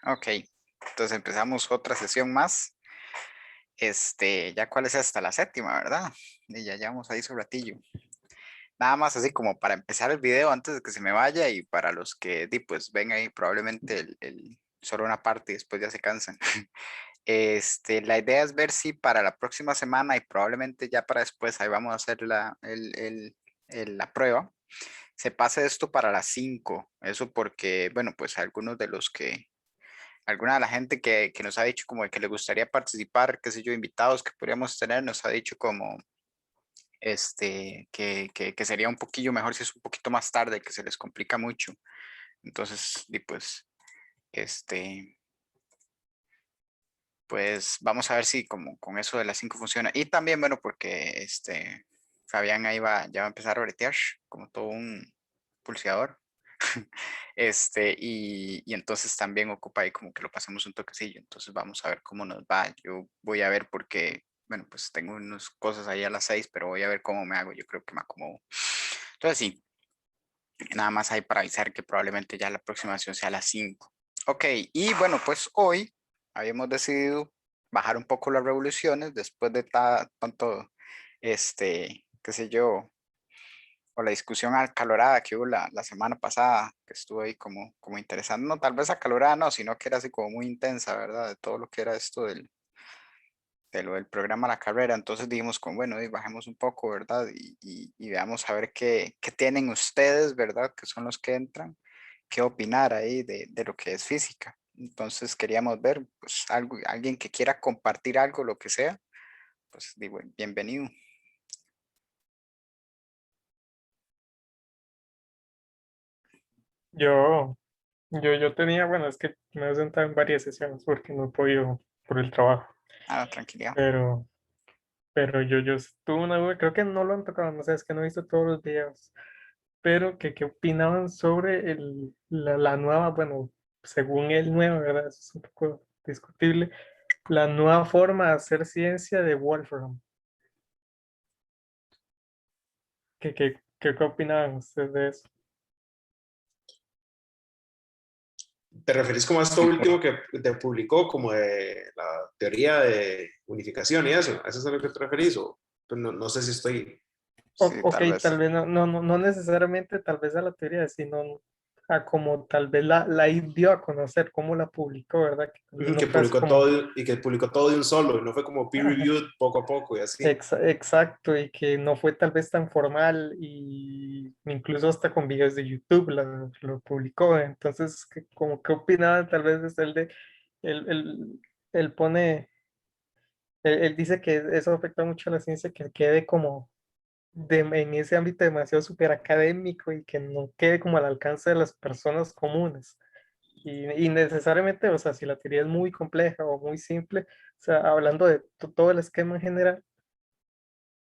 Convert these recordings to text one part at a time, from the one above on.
Ok, entonces empezamos otra sesión más. Ya cuál es hasta la séptima, ¿verdad? Y ya llevamos ahí su ratillo. Nada más así como para empezar el video antes de que se me vaya y para los que pues ven ahí probablemente solo una parte y después ya se cansan. La idea es ver si para la próxima semana y probablemente ya para después, ahí vamos a hacer la prueba, se pase esto para las 5. Eso porque, bueno, pues alguna de la gente que nos ha dicho como que le gustaría participar, qué sé yo, invitados que podríamos tener, nos ha dicho como que sería un poquillo mejor si es un poquito más tarde, que se les complica mucho. Entonces, pues, este, pues vamos a ver si como con eso de las 5 funciona. Y también, bueno, porque Fabián ahí ya va a empezar a bretear como todo un pulseador. Y entonces también ocupa ahí como que lo pasemos un toquecillo. Entonces vamos a ver cómo nos va. Yo voy a ver porque, bueno, pues tengo unas cosas ahí a las 6, pero voy a ver cómo me hago. Yo creo que me acomodo. Entonces sí, nada más hay para avisar que probablemente ya la próxima sesión sea a las 5. Ok, y bueno, pues hoy habíamos decidido bajar un poco las revoluciones después de tanto, qué sé yo, o la discusión acalorada que hubo la semana pasada, que estuvo ahí como interesante. No, tal vez acalorada no, sino que era así como muy intensa, ¿verdad? De todo lo que era esto de lo del programa La Carrera. Entonces dijimos como, bueno, y bajemos un poco, ¿verdad? Y veamos a ver qué tienen ustedes, ¿verdad? Que son los que entran, qué opinar ahí de lo que es física. Entonces queríamos ver, pues, alguien que quiera compartir algo, lo que sea, pues digo, bienvenido. Yo, yo tenía, bueno, es que me he sentado en varias sesiones porque no he podido por el trabajo, Ah, tranquilidad. pero, pero yo tuve una duda, creo que no lo han tocado, no sé, es que no he visto todos los videos, pero que qué opinaban sobre la nueva, bueno, según el nuevo, ¿verdad? Eso es un poco discutible, la nueva forma de hacer ciencia de Wolfram. ¿Qué opinaban ustedes de eso? ¿Te referís como a esto último que te publicó, como de la teoría de unificación y eso? ¿A eso es a lo que te referís? O pues, no sé si estoy... Sí, Ok, tal vez. tal vez no necesariamente tal vez a la teoría, sino a como tal vez la dio a conocer, cómo la publicó, ¿verdad? Que tal vez no Que fue así publicó todo como, y que publicó todo de un solo, y no fue como ajá, peer-reviewed poco a poco y así. exacto, y que no fue tal vez tan formal y incluso hasta con videos de YouTube lo publicó. Entonces, como qué opinaba tal vez es el de, él, él pone, él dice que eso afecta mucho a la ciencia, que quede como en ese ámbito demasiado súper académico y que no quede como al alcance de las personas comunes. Y necesariamente, o sea, si la teoría es muy compleja o muy simple, o sea, hablando de todo el esquema en general,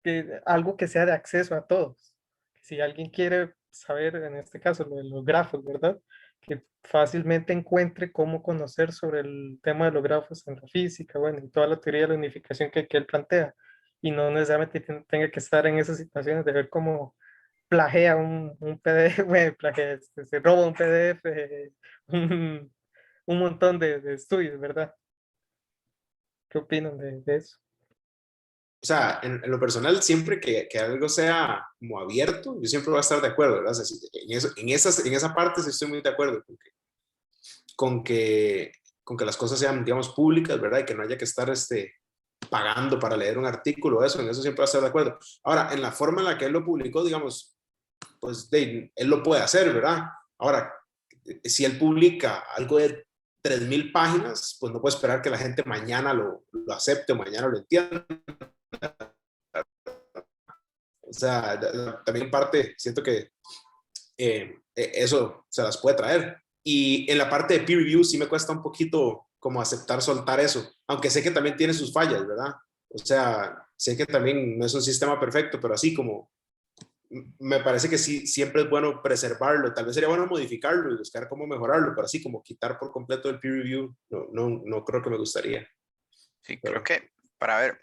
que algo que sea de acceso a todos. Si alguien quiere saber, en este caso, lo de los grafos, ¿verdad? Que fácilmente encuentre cómo conocer sobre el tema de los grafos en la física, bueno, y toda la teoría de la unificación que él plantea. Y no necesariamente tenga que estar en esas situaciones de ver cómo plagea un PDF, bueno, plagea, se roba un PDF, un, un montón de estudios, ¿verdad? ¿Qué opinan de eso? O sea, en lo personal, siempre que algo sea como abierto, yo siempre voy a estar de acuerdo, ¿verdad? O sea, en esa parte sí estoy muy de acuerdo con que, con que las cosas sean, digamos, públicas, ¿verdad? Y que no haya que estar pagando para leer un artículo, eso, en eso siempre voy a estar de acuerdo. Ahora, en la forma en la que él lo publicó, digamos, pues él lo puede hacer, ¿verdad? Ahora, si él publica algo de 3.000 páginas, pues no puede esperar que la gente mañana lo acepte o mañana lo entienda. O sea, también en parte siento que eso se las puede traer. Y en la parte de peer review sí me cuesta un poquito como aceptar soltar eso, aunque sé que también tiene sus fallas, ¿verdad? O sea, sé que también no es un sistema perfecto, pero así como me parece que sí, siempre es bueno preservarlo. Tal vez sería bueno modificarlo y buscar cómo mejorarlo, pero así como quitar por completo el peer review, no creo que me gustaría. Sí, creo Pero, que para ver,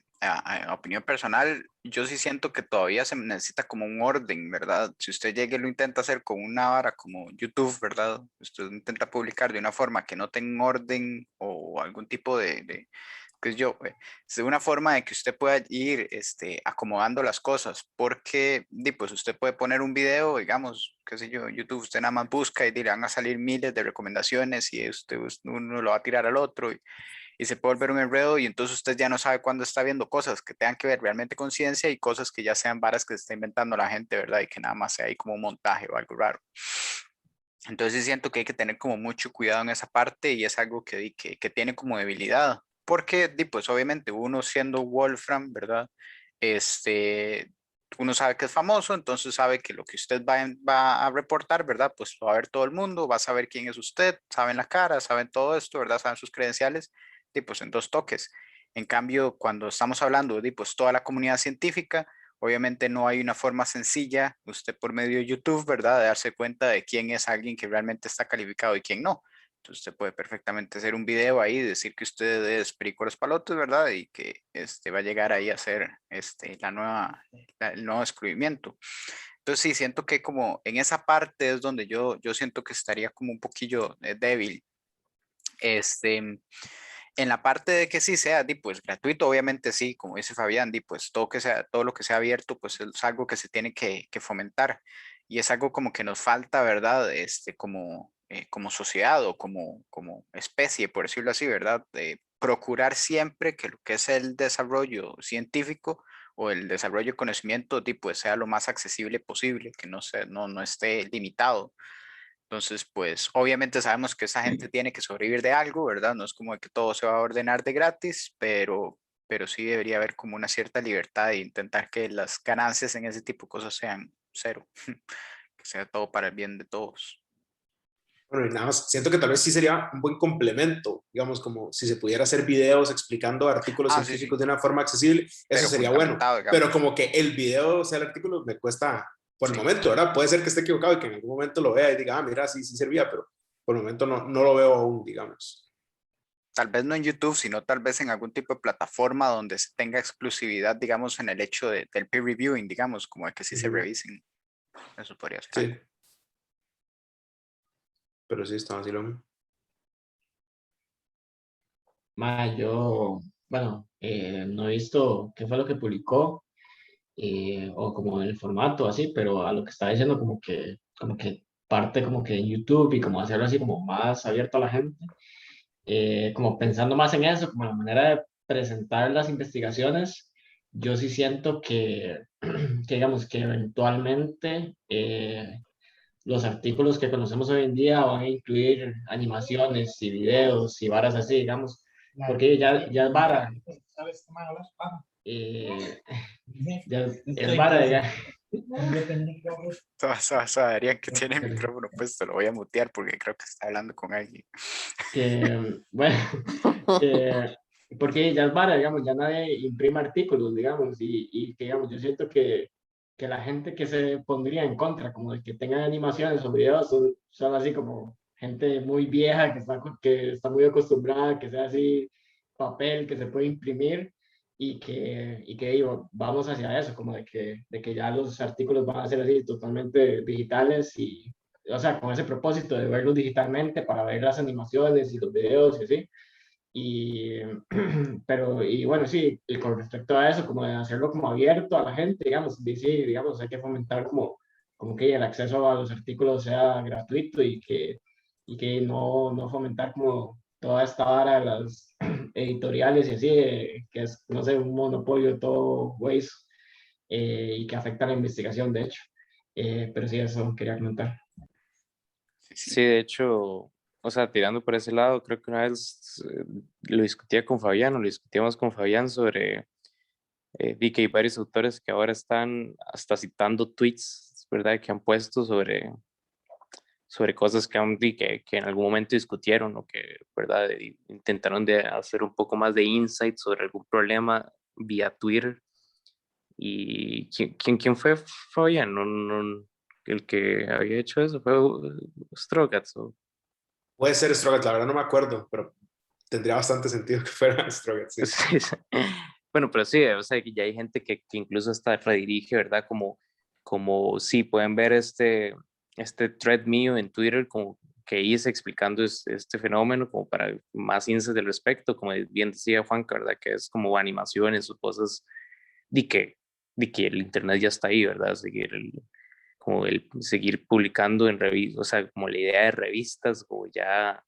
opinión personal, yo sí siento que todavía se necesita como un orden, ¿verdad? Si usted llega y lo intenta hacer con una vara como YouTube, ¿verdad? Usted intenta publicar de una forma que no tenga orden o algún tipo de qué sé yo, es una forma de que usted pueda ir acomodando las cosas, porque pues usted puede poner un video, digamos, qué sé yo, en YouTube, usted nada más busca y le van a salir miles de recomendaciones y uno lo va a tirar al otro y se puede volver un enredo y entonces usted ya no sabe cuándo está viendo cosas que tengan que ver realmente con ciencia y cosas que ya sean varas que se está inventando la gente, ¿verdad? Y que nada más sea ahí como un montaje o algo raro. Entonces sí siento que hay que tener como mucho cuidado en esa parte y es algo que tiene como debilidad. Porque, pues obviamente uno siendo Wolfram, ¿verdad? Este, uno sabe que es famoso, entonces sabe que lo que usted va a reportar, ¿verdad? Pues lo va a ver todo el mundo, va a saber quién es usted, saben la cara, saben todo esto, ¿verdad? Saben sus credenciales, pues en 2 toques. En cambio, cuando estamos hablando de pues toda la comunidad científica, obviamente no hay una forma sencilla, usted por medio de YouTube, ¿verdad?, de darse cuenta de quién es alguien que realmente está calificado y quién no. Entonces usted puede perfectamente hacer un video ahí, decir que usted es Perico Los Palotes, ¿verdad? Y que va a llegar ahí a hacer el nuevo descubrimiento. Entonces sí, siento que como en esa parte es donde yo siento que estaría como un poquillo débil. Este, en la parte de que sí sea, pues gratuito, obviamente sí, como dice Fabián, pues todo lo que sea abierto, pues es algo que se tiene que fomentar y es algo como que nos falta, ¿verdad? Como sociedad o como especie, por decirlo así, ¿verdad? De procurar siempre que lo que es el desarrollo científico o el desarrollo de conocimiento, pues sea lo más accesible posible, que no esté limitado. Entonces, pues obviamente sabemos que esa gente tiene que sobrevivir de algo, ¿verdad? No es como que todo se va a ordenar de gratis, pero sí debería haber como una cierta libertad de intentar que las ganancias en ese tipo de cosas sean cero, que sea todo para el bien de todos. Bueno, y nada más, siento que tal vez sí sería un buen complemento, digamos, como si se pudiera hacer videos explicando artículos Ah, sí, científicos sí, de una forma accesible, eso pero sería bueno. fundamentado, Pero digamos. como que el video sea el artículo me cuesta por el Sí, momento, ¿verdad? Puede ser que esté equivocado y que en algún momento lo vea y diga, ah, mira, sí, sí servía, pero por el momento no lo veo aún, digamos. tal vez no en YouTube, sino tal vez en algún tipo de plataforma donde se tenga exclusividad, digamos, en el hecho del peer reviewing, digamos, como de que sí se Ujú. revisen. Eso podría ser algo. Sí, pero sí, está vacilón. Yo, bueno, no he visto qué fue lo que publicó o como en el formato así, pero a lo que estaba diciendo como que parte como que en YouTube y como hacerlo así como más abierto a la gente, como pensando más en eso, como la manera de presentar las investigaciones, yo sí siento que digamos que eventualmente los artículos que conocemos hoy en día van a incluir animaciones y videos y varas así, digamos, porque ya es vara. Eh, ya es vara, digamos. Adrián que tiene el micrófono puesto, lo voy a mutear porque creo que está hablando con alguien. Bueno, que, porque ya es vara, digamos, ya nadie imprime artículos, digamos, y que, digamos, yo siento que la gente que se pondría en contra, como de que tengan animaciones o videos, son así como gente muy vieja que está muy acostumbrada a que sea así papel que se puede imprimir y que digo, vamos hacia eso, como de que ya los artículos van a ser así totalmente digitales y, o sea, con ese propósito de verlos digitalmente para ver las animaciones y los videos y así. Y, pero, y bueno, sí, y con respecto a eso, como de hacerlo como abierto a la gente, digamos, sí, digamos, hay que fomentar como que el acceso a los artículos sea gratuito y que no fomentar como toda esta vara de las editoriales y así, que es, no sé, un monopolio todo waste y que afecta a la investigación, de hecho. Pero sí, eso quería comentar. Sí, Sí, sí. de hecho, o sea, tirando por ese lado, creo que una vez lo discutía con Fabián, o lo discutíamos con Fabián sobre vi que hay varios autores que ahora están hasta citando tweets, ¿verdad? Que han puesto sobre cosas que en algún momento discutieron o que, ¿verdad? Intentaron de hacer un poco más de insight sobre algún problema vía Twitter. ¿Y quién fue Fabián? El que había hecho eso fue Strogatz. Puede ser Strogat, la verdad no me acuerdo, pero tendría bastante sentido que fuera Strogat, sí. Sí, Bueno, pero sí, o sea, que ya hay gente que incluso hasta redirige, ¿verdad? Como sí, pueden ver este thread mío en Twitter, como que hice explicando este fenómeno, como para más índices del respecto, como bien decía Juan, ¿verdad? Que es como animaciones o cosas de que el internet ya está ahí, ¿verdad? Como el seguir publicando en revistas, o sea, como la idea de revistas, como ya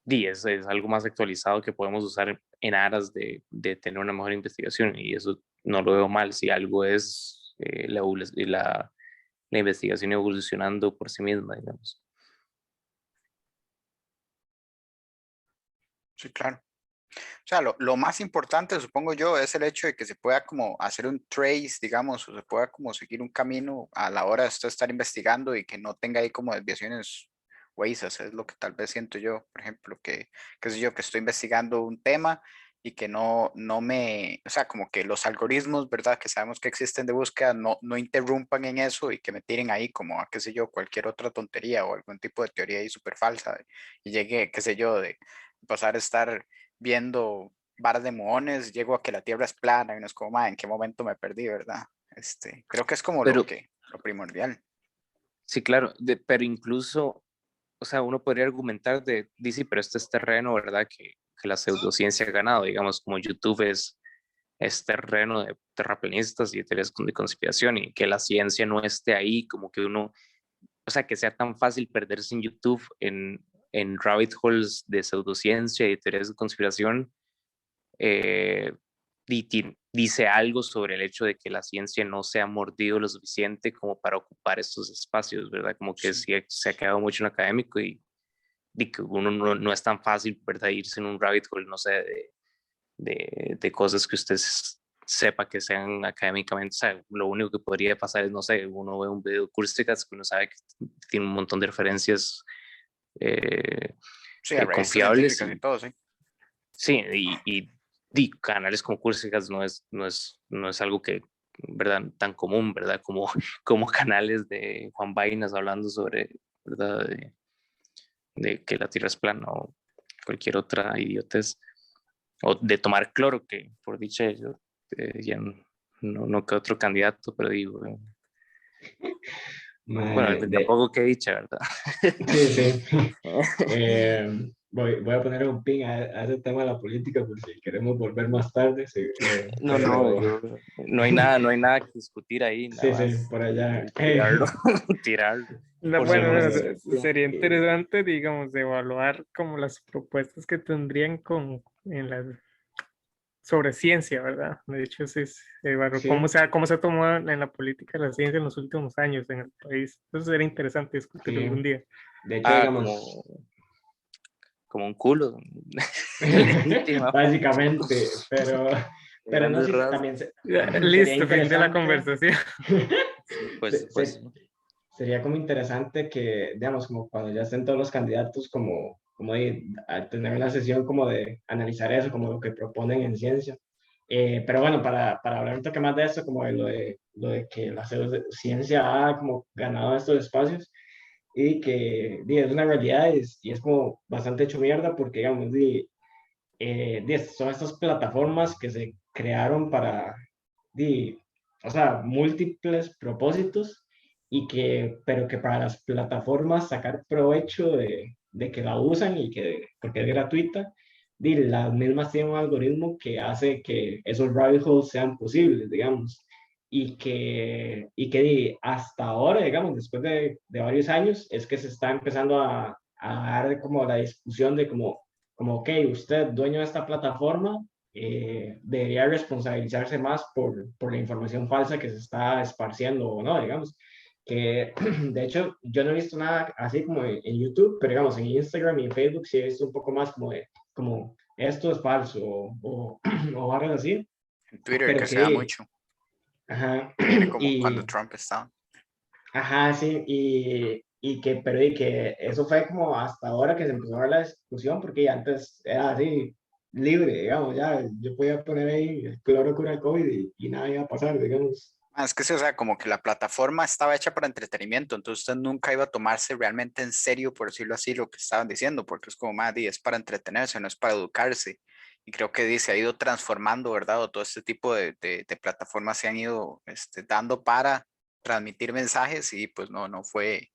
es algo más actualizado que podemos usar en aras de tener una mejor investigación, y eso no lo veo mal si algo es la investigación evolucionando por sí misma, digamos. Sí, claro. O sea, lo más importante, supongo yo, es el hecho de que se pueda como hacer un trace, digamos, o se pueda como seguir un camino a la hora de usted estar investigando y que no tenga ahí como desviaciones Waze. Es lo que tal vez siento yo, por ejemplo, que, qué sé yo, que estoy investigando un tema y que no me, o sea, como que los algoritmos, ¿verdad? Que sabemos que existen de búsqueda, no interrumpan en eso y que me tiren ahí como a, qué sé yo, cualquier otra tontería o algún tipo de teoría ahí súper falsa y llegue, qué sé yo, de pasar a estar viendo varas de muones, llego a que la Tierra es plana y no es como, "Ma, ¿en qué momento me perdí, verdad?" Creo que es como Pero lo primordial. sí, claro, pero incluso, o sea, uno podría argumentar dice, pero este es terreno, ¿verdad? Que la pseudociencia ha ganado, digamos, como YouTube es terreno de terraplanistas y de teorías de conspiración, y que la ciencia no esté ahí, como que uno, o sea, que sea tan fácil perderse en YouTube en rabbit holes de pseudociencia y teorías de conspiración, eh, dice algo sobre el hecho de que la ciencia no se ha mordido lo suficiente como para ocupar estos espacios, ¿verdad? Como que sí se ha quedado mucho en lo académico, y que uno no es tan fácil, ¿verdad? Irse en un rabbit hole, no sé, de cosas que usted sepa que sean académicamente, o sea, lo único que podría pasar es, no sé, uno ve un video de Kurzgesagt que uno sabe que tiene un montón de referencias eh, Sí, a revistas confiables, científicas y todo, sí. sí, y canales como Kurzgesagt no es algo que, ¿verdad? Tan común, ¿verdad? Como canales de Juan Vainas hablando sobre, ¿verdad? De que la Tierra es plana o cualquier otra idiotez, o de tomar cloro, que por dicha yo ya no que otro candidato, pero digo, bueno, Mae, tampoco que dicha, ¿verdad? sí, sí. Voy a poner un pin a ese tema de la política por si queremos volver más tarde, sí, No, pero no hay nada que discutir ahí, nada sí, sí, más por allá. tirarlo, tirarlo. No, Por si bueno, alguno bueno, se mete. sería interesante, digamos, evaluar como las propuestas que tendrían sobre ciencia, ¿verdad? De hecho, sí, evaluar Sí, cómo se ha tomado en la política la ciencia en los últimos años en el país. Eso sería interesante discutirlo sí. algún día. De hecho, digamos, Como un culo. Legítimamente. básicamente, De pero no, grandes sí, rasgos. también Ya, sería listo, fin de la interesante. conversación. Pues, se- pues se- Sería como interesante que, digamos, como cuando ya estén todos los candidatos, como a tener una sesión como de analizar eso, como lo que proponen en ciencia. Pero bueno, para hablar un toque más de eso, como de lo de que la ciencia ha como ganado estos espacios y que es una realidad y es como bastante hecho mierda porque, digamos, son estas plataformas que se crearon para, di, o sea, múltiples propósitos pero que para las plataformas sacar provecho de que la usan porque es gratuita, las mismas tienen un algoritmo que hace que esos rabbit holes sean posibles, digamos, hasta ahora, digamos, después de varios años, es que se está empezando a dar como la discusión de como, ok, usted, dueño de esta plataforma, debería responsabilizarse más por la información falsa que se está esparciendo o no, digamos. Que de hecho yo no he visto nada así como en YouTube, pero digamos en Instagram y en Facebook sí he visto un poco más como esto es falso o algo así, En Twitter, pero que se da que, mucho. ajá, Viene como cuando y, Trump estaba. ajá, sí, pero que eso fue como hasta ahora que se empezó a ver la discusión, porque antes era así, libre, digamos, ya, yo podía poner ahí el cloro cura el COVID y nada iba a pasar, digamos. Es que sí, o sea, como que la plataforma estaba hecha para entretenimiento, entonces usted nunca iba a tomarse realmente en serio, por decirlo así, lo que estaban diciendo, porque es como, más, es para entretenerse, no es para educarse. y creo que se ha ido transformando, ¿verdad? O todo este tipo de plataformas se han ido dando para transmitir mensajes y pues no fue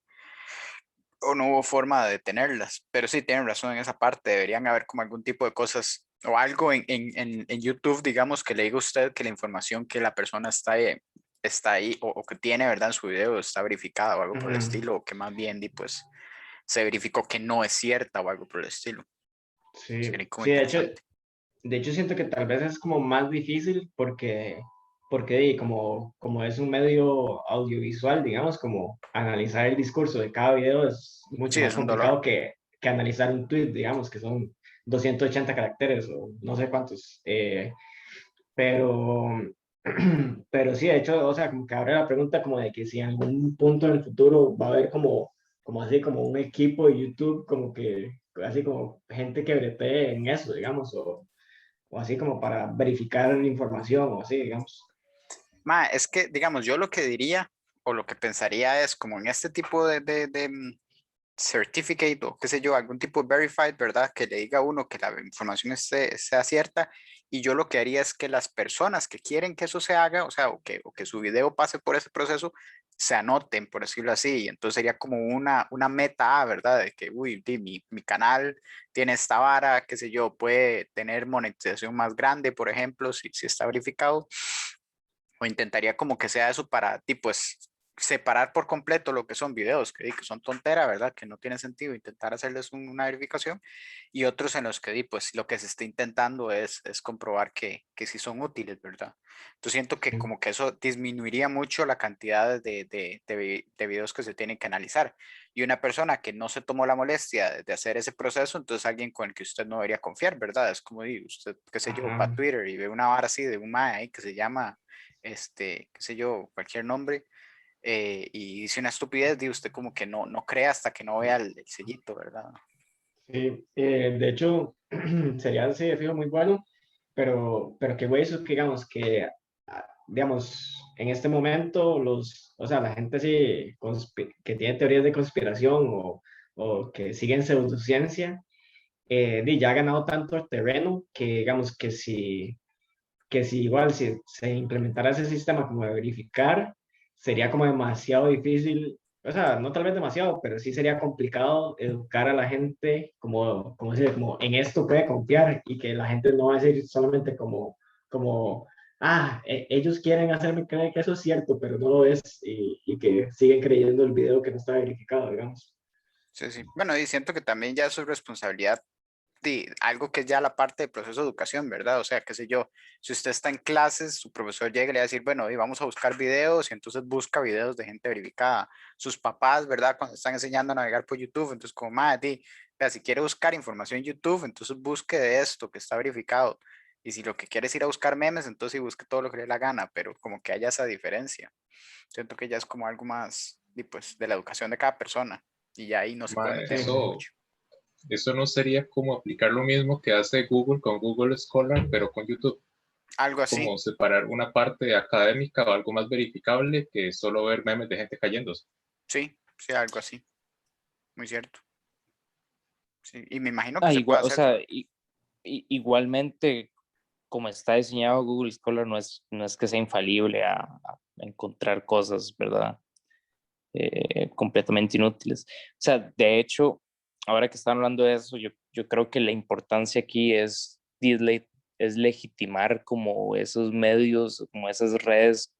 o no hubo forma de detenerlas. Pero sí, tienen razón en esa parte, deberían haber como algún tipo de cosas o algo en YouTube, digamos, que le diga a usted que la información que la persona está ahí o que tiene, ¿verdad? En su video está verificada o algo por el Ujú. estilo, o que más bien pues se verificó que no es cierta o algo por el estilo. Sí, Sería como sí, interesante. de hecho siento que tal vez es como más difícil porque como es un medio audiovisual, digamos, como analizar el discurso de cada video es mucho Sí, más es un dolor. complicado que analizar un tweet, digamos, que son 280 caracteres o no sé cuántos. Pero, pero sí, de hecho, o sea, como que abre la pregunta como de que si en algún punto en el futuro va a haber como así, como un equipo de YouTube, como que, así como gente que brete en eso, digamos, o así como para verificar la información o así, digamos. Es que, digamos, yo lo que diría o lo que pensaría es como en este tipo de certificate o qué sé yo, algún tipo de verified, ¿verdad? Que le diga a uno que la información sea cierta. Y yo lo que haría es que las personas que quieren que eso se haga, o sea, o que su video pase por ese proceso, se anoten, por decirlo así. Y entonces sería como una meta, ¿verdad? De que, uy, mi canal tiene esta vara, qué sé yo, puede tener monetización más grande, por ejemplo, si está verificado. O intentaría como que sea eso para ti, pues separar por completo lo que son videos que son tontera, ¿verdad? Que no tiene sentido, intentar hacerles una verificación y otros en los que pues lo que se está intentando es comprobar que sí son útiles, ¿verdad? Entonces siento que Sí. como que eso disminuiría mucho la cantidad de videos que se tienen que analizar. Y una persona que no se tomó la molestia de hacer ese proceso, entonces alguien con el que usted no debería confiar, ¿verdad? Es como, usted, qué sé yo, va a Ajá. Twitter y ve una vara así de un mae ahí que se llama qué sé yo, cualquier nombre, y dice una estupidez, y usted como que no cree hasta que no vea el sellito, ¿verdad? Sí, de hecho, sería sí, de fijo muy bueno, pero qué güey, eso que digamos que, digamos, en este momento, o sea, la gente sí que tiene teorías de conspiración o que siguen pseudociencia, ya ha ganado tanto el terreno que, digamos, que si igual si se implementara ese sistema como de verificar, sería como demasiado difícil, o sea, no tal vez demasiado, pero sí sería complicado educar a la gente como en esto puede confiar y que la gente no va a decir solamente ellos quieren hacerme creer que eso es cierto, pero no lo es y que siguen creyendo el video que no está verificado, digamos. Sí, sí. Bueno, y siento que también ya es su responsabilidad de algo que es ya la parte del proceso de educación, ¿verdad? O sea, qué sé yo, si usted está en clases, su profesor llega y le va a decir, bueno, y vamos a buscar videos, y entonces busca videos de gente verificada. Sus papás, ¿verdad? Cuando están enseñando a navegar por YouTube, entonces como, madre, vea, si quiere buscar información en YouTube, entonces busque de esto que está verificado. Y si lo que quiere es ir a buscar memes, entonces sí busque todo lo que le dé la gana, pero como que haya esa diferencia. Siento que ya es como algo más, y pues, de la educación de cada persona. Y ya ahí no se puede Mae, meter Sí, uno eso, mucho. eso no sería como aplicar lo mismo que hace Google con Google Scholar, pero con YouTube, Algo como así. separar una parte académica o algo más verificable que solo ver memes de gente cayéndose. Sí, sí, algo así, muy cierto. Sí, y me imagino que Ah, se puede igual, o hacer. sea, igualmente, como está diseñado Google Scholar, no es que sea infalible a encontrar cosas, ¿verdad? Completamente inútiles. O sea, de hecho, ahora que están hablando de eso, yo creo que la importancia aquí es legitimar como esos medios, como esas redes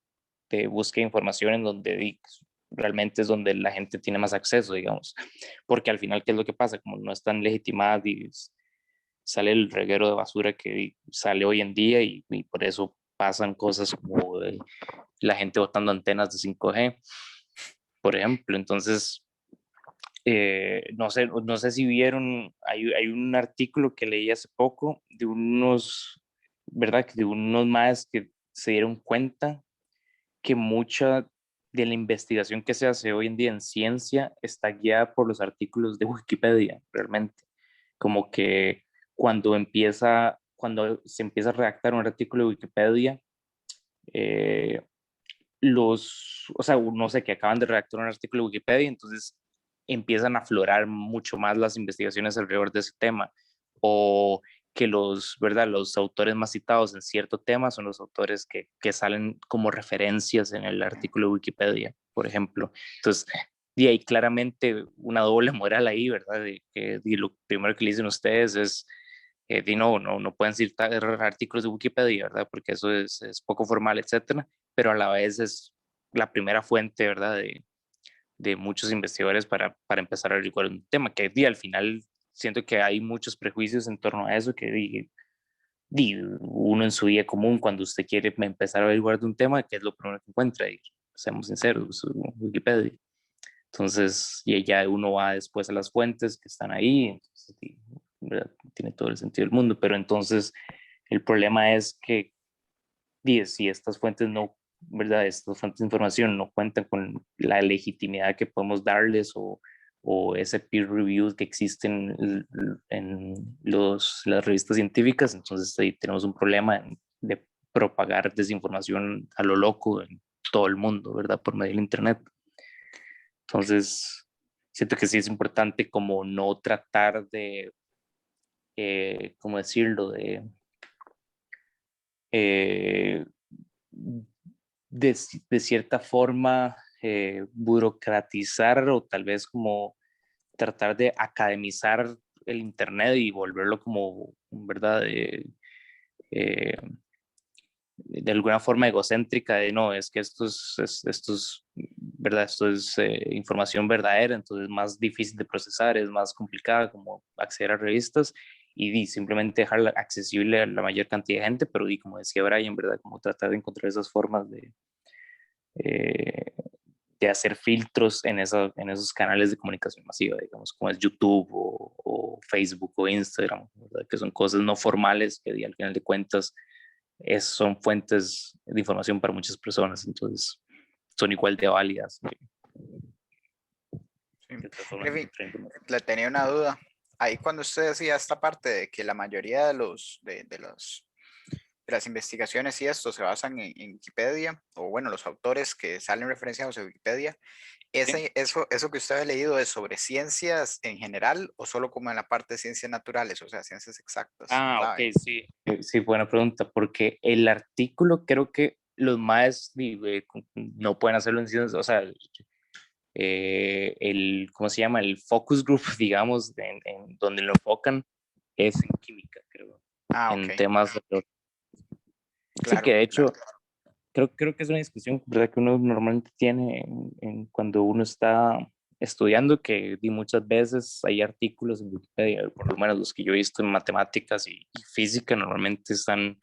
de búsqueda de información en donde realmente es donde la gente tiene más acceso, digamos. Porque al final, ¿qué es lo que pasa? Como no están legitimadas y sale el reguero de basura que sale hoy en día y por eso pasan cosas como la gente botando antenas de 5G, por ejemplo. Entonces, no sé si vieron, hay un artículo que leí hace poco de unos, ¿verdad? De unos más que se dieron cuenta que mucha de la investigación que se hace hoy en día en ciencia está guiada por los artículos de Wikipedia, realmente. Como que cuando se empieza a redactar un artículo de Wikipedia, eh, o sea, no sé, que acaban de redactar un artículo de Wikipedia, entonces empiezan a aflorar mucho más las investigaciones alrededor de ese tema. O que ¿verdad? Los autores más citados en cierto tema son los autores que salen como referencias en el artículo de Wikipedia, por ejemplo. Entonces, y hay claramente una doble moral ahí, ¿verdad? Y lo primero que le dicen ustedes es, no pueden citar artículos de Wikipedia, ¿verdad? Porque eso es poco formal, etcétera, pero a la vez es la primera fuente, ¿verdad? De muchos investigadores para empezar a averiguar un tema, que al final siento que hay muchos prejuicios en torno a eso, que uno en su vida común, cuando usted quiere empezar a averiguar de un tema, que es lo primero que encuentra, y seamos sinceros, Wikipedia. Entonces, y ya uno va después a las fuentes que están ahí, entonces, ¿verdad? Tiene todo el sentido del mundo, pero entonces el problema es que si estas fuentes no, ¿verdad? Estas fuentes de información no cuentan con la legitimidad que podemos darles o ese peer review que existen en las revistas científicas, entonces ahí tenemos un problema de propagar desinformación a lo loco en todo el mundo, ¿verdad? Por medio del Internet. Entonces, siento que sí es importante como no tratar de, ¿cómo decirlo? De cierta forma burocratizar o tal vez como tratar de academizar el Internet y volverlo como, ¿verdad? De alguna forma egocéntrica de no, es que ¿verdad? Esto es información verdadera, entonces es más difícil de procesar, es más complicada como acceder a revistas y simplemente dejarla accesible a la mayor cantidad de gente, pero como decía Brian, ¿verdad? Como tratar de encontrar esas formas eh, de hacer filtros en esos canales de comunicación masiva, digamos, como es YouTube o Facebook o Instagram, ¿verdad? Que son cosas no formales que al final de cuentas son fuentes de información para muchas personas, entonces son igual de válidas. Sí. Le tenía una duda. Ahí cuando usted decía esta parte de que la mayoría de las investigaciones y esto se basan en Wikipedia, o bueno, los autores que salen referenciados en Wikipedia, eso que usted ha leído es sobre ciencias en general o solo como en la parte de ciencias naturales, o sea, ciencias exactas, ¿sabe? Ok, sí. Sí, buena pregunta, porque el artículo creo que los más no pueden hacerlo en ciencias, o sea, ¿cómo se llama? El focus group, digamos, en donde lo enfocan es en química, creo, en Ok, temas de... Sí, claro, que de hecho, claro. creo que es una discusión, ¿verdad? Que uno normalmente tiene cuando uno está estudiando, que muchas veces hay artículos en Wikipedia, por lo menos los que yo he visto en matemáticas y física, normalmente están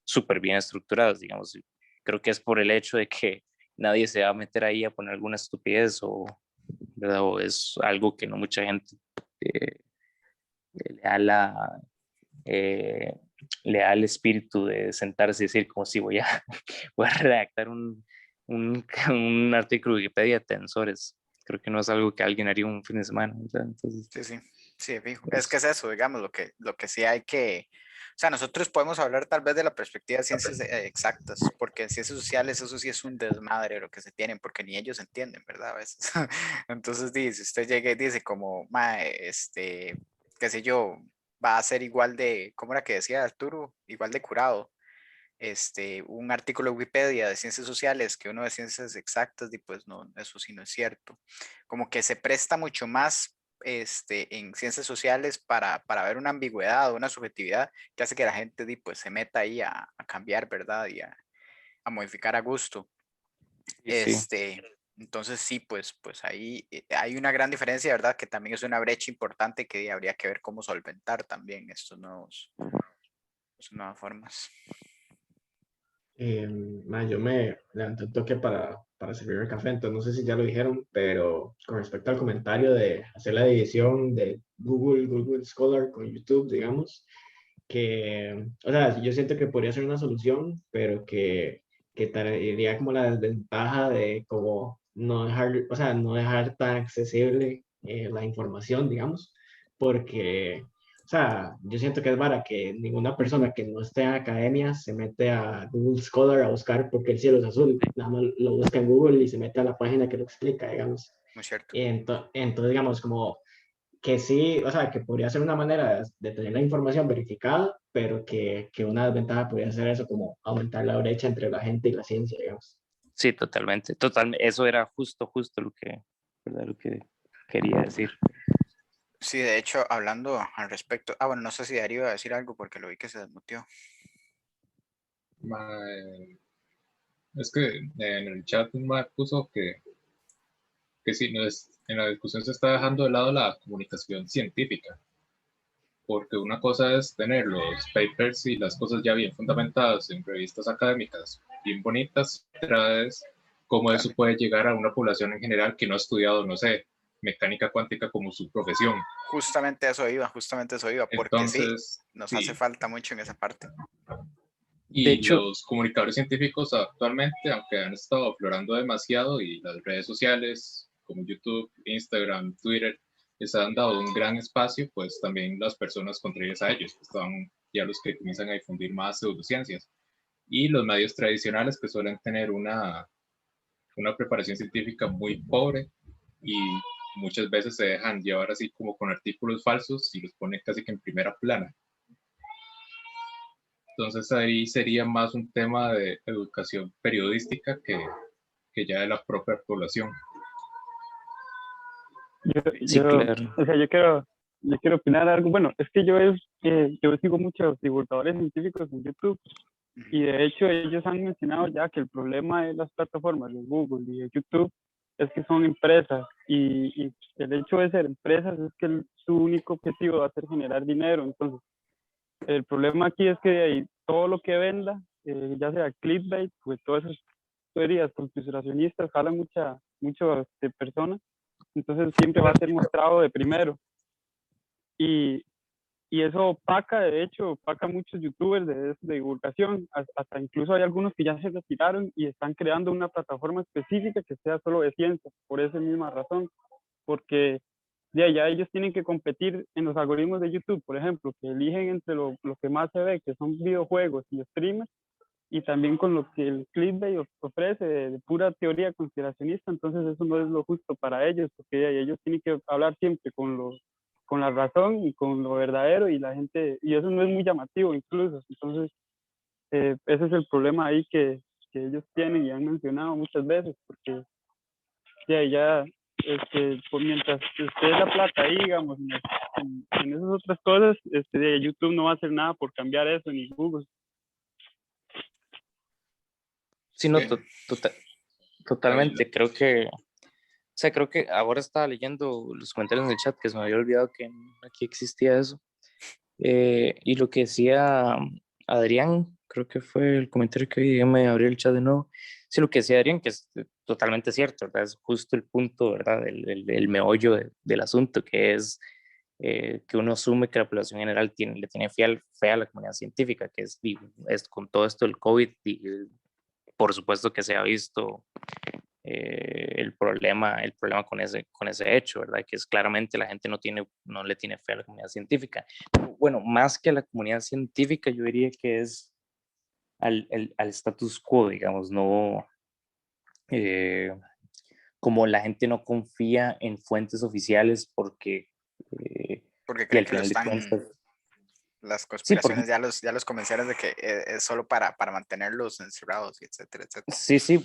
súper bien estructurados, digamos. Creo que es por el hecho de que nadie se va a meter ahí a poner alguna estupidez ¿verdad? O es algo que no mucha gente eh, le da eh, le da el espíritu de sentarse y decir como si voy a redactar un artículo de Wikipedia de tensores. Creo que no es algo que alguien haría un fin de semana, ¿verdad? Entonces, Sí, fijo. Es que es eso, digamos, lo que sí hay que, o sea, nosotros podemos hablar tal vez de la perspectiva de ciencias exactas, porque en ciencias sociales eso sí es un desmadre lo que se tienen, porque ni ellos entienden, ¿verdad? A veces. Entonces, si usted llega y dice como, qué sé yo, va a ser igual de, ¿cómo era que decía Arturo? Igual de curado. Un artículo de Wikipedia de ciencias sociales que uno de ciencias exactas, y pues no, eso sí no es cierto. Como que se presta mucho más en ciencias sociales para ver una ambigüedad o una subjetividad que hace que la gente pues, se meta ahí a cambiar, ¿verdad? Y a modificar a gusto. sí. Entonces sí, pues ahí hay una gran diferencia, ¿verdad? Que también es una brecha importante que habría que ver cómo solventar también estas nuevas formas. Yo me levanté un toque para servir el café, entonces no sé si ya lo dijeron, pero con respecto al comentario de hacer la división de Google Scholar con YouTube, digamos, que, o sea, yo siento que podría ser una solución, pero que traería como la desventaja de como no dejar, o sea, no dejar tan accesible la información, digamos, porque, o sea, yo siento que es para que ninguna persona que no esté en academia se mete a Google Scholar a buscar porque el cielo es azul, nada más lo busca en Google y se mete a la página que lo explica, digamos. Muy cierto. Entonces, digamos, como que sí, o sea, que podría ser una manera de tener la información verificada, pero que una desventaja podría ser eso, como aumentar la brecha entre la gente y la ciencia, digamos. Sí, totalmente, eso era justo lo que, ¿verdad? Lo que quería decir. Sí, de hecho, hablando al respecto, bueno, no sé si Darío iba a decir algo porque lo vi que se desmuteó. Es que en el chat un mae puso que sí, no es, en la discusión se está dejando de lado la comunicación científica, porque una cosa es tener los papers y las cosas ya bien fundamentadas en revistas académicas, bien bonitas, otra es cómo eso Claro. puede llegar a una población en general que no ha estudiado, no sé, mecánica cuántica como su profesión. Justamente eso iba, porque sí, Entonces, nos hace sí, falta mucho en esa parte. De y hecho, los comunicadores científicos actualmente, aunque han estado aflorando demasiado y las redes sociales como YouTube, Instagram, Twitter, les han dado un gran espacio, pues también las personas contrarias a ellos, que están ya los que comienzan a difundir más pseudociencias. Y los medios tradicionales que suelen tener una preparación científica muy pobre y muchas veces se dejan llevar así como con artículos falsos y los ponen casi que en primera plana. Entonces ahí sería más un tema de educación periodística que ya de la propia población. sí, claro. O sea, yo quiero opinar algo. Bueno, es que yo sigo muchos divulgadores científicos en YouTube y de hecho ellos han mencionado ya que el problema de las plataformas de Google y de YouTube es que son empresas y el hecho de ser empresas es que su único objetivo va a ser generar dinero. Entonces, el problema aquí es que de ahí, todo lo que venda, ya sea clickbait, pues todas esas teorías conspiracionistas jalan muchas personas, entonces siempre va a ser mostrado de primero. Y, y eso opaca, de hecho, opaca a muchos youtubers de divulgación, hasta incluso hay algunos que ya se retiraron y están creando una plataforma específica que sea solo de ciencia, por esa misma razón, porque ya ellos tienen que competir en los algoritmos de YouTube, por ejemplo, que eligen entre lo que más se ve, que son videojuegos y streamers, y también con lo que el clickbait ofrece de pura teoría conspiracionista, entonces eso no es lo justo para ellos, porque ellos tienen que hablar siempre con la razón y con lo verdadero y la gente, y eso no es muy llamativo incluso, entonces ese es el problema ahí que ellos tienen y han mencionado muchas veces, porque ya pues mientras esté la plata ahí, digamos, en esas otras cosas, YouTube no va a hacer nada por cambiar eso, ni Google. Sí, no, Sí. totalmente. Creo que ahora estaba leyendo los comentarios en el chat que se me había olvidado que aquí existía eso. Y lo que decía Adrián, creo que fue el comentario que hoy me abrió el chat de nuevo. Sí, lo que decía Adrián, que es totalmente cierto, ¿verdad? Es justo el punto, ¿verdad? El meollo del asunto, que es que uno asume que la población general le tiene fe a la comunidad científica, que es con todo esto del COVID, por supuesto que se ha visto el problema con ese hecho, ¿verdad? Que es claramente la gente no le tiene fe a la comunidad científica. Bueno, más que a la comunidad científica, yo diría que es al status quo, digamos, no, eh, como la gente no confía en fuentes oficiales porque, Porque y creen al que lo final de están, cuentas, las sí, porque conspiraciones ya los convencieron de que es solo para mantenerlos encerrados, etcétera, etcétera. sí,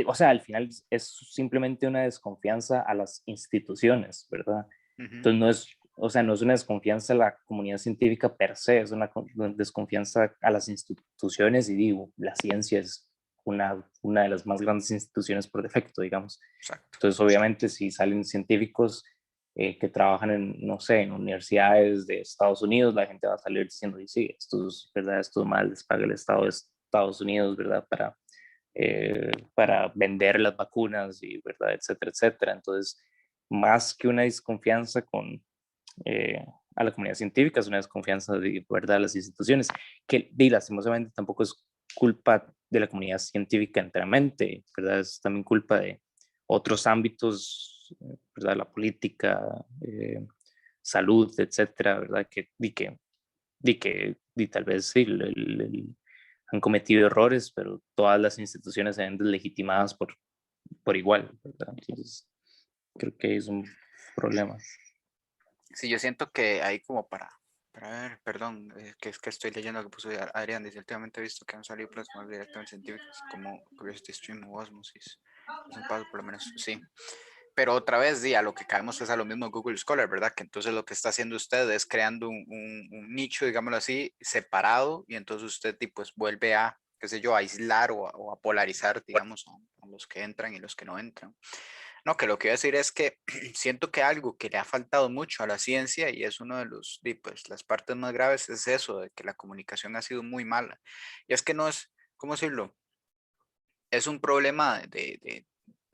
o sea, al final es simplemente una desconfianza a las instituciones, ¿verdad? Ujú. Entonces no es, o sea, no es una desconfianza a la comunidad científica per se, es una desconfianza a las instituciones y digo, la ciencia es una de las más grandes instituciones por defecto, digamos. Exacto. Entonces, obviamente, si salen científicos que trabajan en, no sé, en universidades de Estados Unidos, la gente va a salir diciendo, y sí, esto es verdad, esto es mal, les paga el Estado de Estados Unidos, ¿verdad? Para vender las vacunas y, ¿verdad? Etcétera, etcétera. Entonces, más que una desconfianza a la comunidad científica, es una desconfianza de, ¿verdad? A las instituciones, que lastimosamente tampoco es culpa de la comunidad científica enteramente, ¿verdad? Es también culpa de otros ámbitos, ¿verdad? La política, salud, etcétera, ¿verdad? Que tal vez sí, han cometido errores, pero todas las instituciones se ven deslegitimadas por igual, ¿verdad? Entonces, creo que es un problema. Sí, yo siento que hay como para ver, perdón, que es que estoy leyendo lo que puso Adrián, dice, últimamente he visto que han salido plasmas directamente científicos como Curiosity Stream o Osmosis. Es un paso por lo menos, sí. Pero otra vez, a lo que caemos es a lo mismo Google Scholar, ¿verdad? Que entonces lo que está haciendo usted es creando un nicho, digámoslo así, separado, y entonces usted pues vuelve a, qué sé yo, a aislar o a polarizar, digamos, a los que entran y los que no entran. No, que lo que iba a decir es que siento que algo que le ha faltado mucho a la ciencia y es uno de los, pues, las partes más graves es eso, de que la comunicación ha sido muy mala. Y es que no es, ¿cómo decirlo? Es un problema de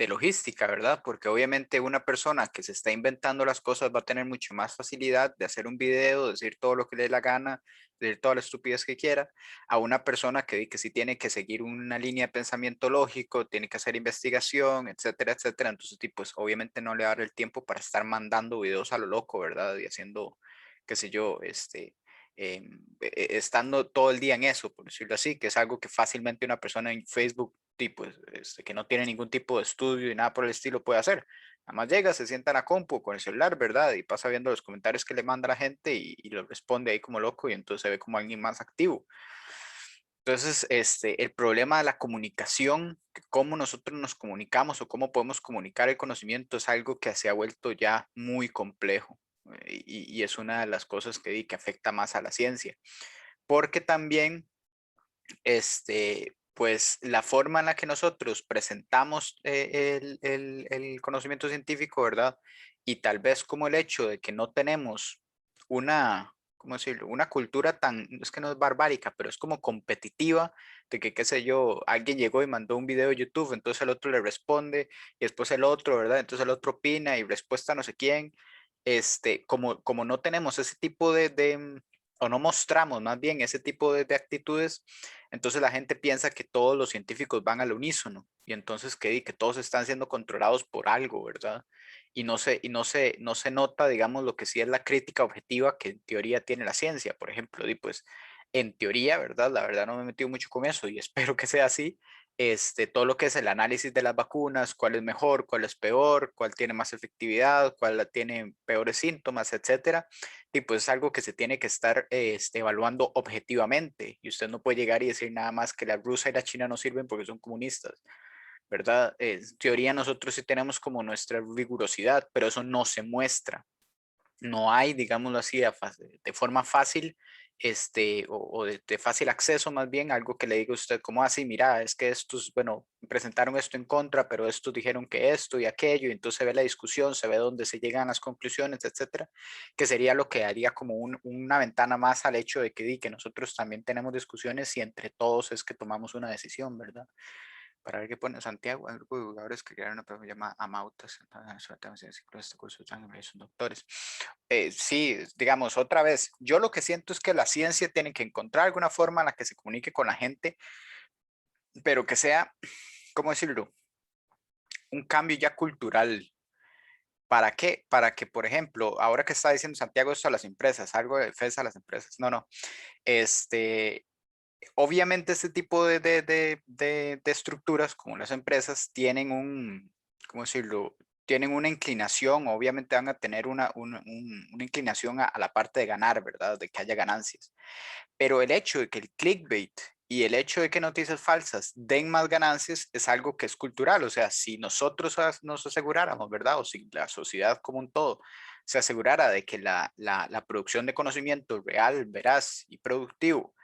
logística, ¿verdad? Porque obviamente una persona que se está inventando las cosas va a tener mucho más facilidad de hacer un video, decir todo lo que le dé la gana, decir toda la estupidez que quiera, a una persona que sí tiene que seguir una línea de pensamiento lógico, tiene que hacer investigación, etcétera, etcétera. Entonces, pues obviamente no le va a dar el tiempo para estar mandando videos a lo loco, ¿verdad? Y haciendo, qué sé yo, estando todo el día en eso, por decirlo así, que es algo que fácilmente una persona en Facebook pues, que no tiene ningún tipo de estudio y nada por el estilo puede hacer. Nada más llega, se sienta en la compu con el celular, ¿verdad? Y pasa viendo los comentarios que le manda la gente y lo responde ahí como loco y entonces se ve como alguien más activo. Entonces, el problema de la comunicación, cómo nosotros nos comunicamos o cómo podemos comunicar el conocimiento es algo que se ha vuelto ya muy complejo y es una de las cosas que afecta más a la ciencia. Porque también pues la forma en la que nosotros presentamos el conocimiento científico, ¿verdad? Y tal vez como el hecho de que no tenemos una, ¿cómo decirlo? Una cultura tan, es que no es barbárica, pero es como competitiva, de que, qué sé yo, alguien llegó y mandó un video de YouTube, entonces el otro le responde, y después el otro, ¿verdad? Entonces el otro opina y respuesta no sé quién. Como no tenemos ese tipo o no mostramos más bien ese tipo de actitudes, entonces la gente piensa que todos los científicos van al unísono y entonces que todos están siendo controlados por algo, ¿verdad? Y no se nota, digamos, lo que sí es la crítica objetiva que en teoría tiene la ciencia, por ejemplo, y pues en teoría, ¿verdad? La verdad no me he metido mucho con eso y espero que sea así. Todo lo que es el análisis de las vacunas, cuál es mejor, cuál es peor, cuál tiene más efectividad, cuál tiene peores síntomas, etcétera, y pues es algo que se tiene que estar evaluando objetivamente y usted no puede llegar y decir nada más que la Rusia y la China no sirven porque son comunistas, ¿verdad? En teoría nosotros sí tenemos como nuestra rigurosidad, pero eso no se muestra. No hay, digámoslo así, de forma fácil, o de fácil acceso más bien, algo que le diga a usted como así, mira, es que estos, bueno, presentaron esto en contra, pero estos dijeron que esto y aquello, y entonces se ve la discusión, se ve dónde se llegan las conclusiones, etcétera, que sería lo que haría como una ventana más al hecho de que nosotros también tenemos discusiones y entre todos es que tomamos una decisión, ¿verdad? Para ver qué pone Santiago, el grupo de divulgadores que crearon una plataforma llamada Amautas, este curso son doctores. Sí, digamos, otra vez, yo lo que siento es que la ciencia tiene que encontrar alguna forma en la que se comunique con la gente, pero que sea, ¿cómo decirlo? Un cambio ya cultural. ¿Para qué? Para que, por ejemplo, ahora que está diciendo Santiago esto a las empresas, algo de defensa a las empresas. No, no. Obviamente este tipo de estructuras, como las empresas, tienen ¿cómo decirlo? Tienen una inclinación, obviamente van a tener una inclinación a la parte de ganar, ¿verdad? De que haya ganancias. Pero el hecho de que el clickbait y el hecho de que noticias falsas den más ganancias es algo que es cultural. O sea, si nosotros nos aseguráramos, ¿verdad? O si la sociedad como un todo se asegurara de que la producción de conocimiento real, veraz y productivo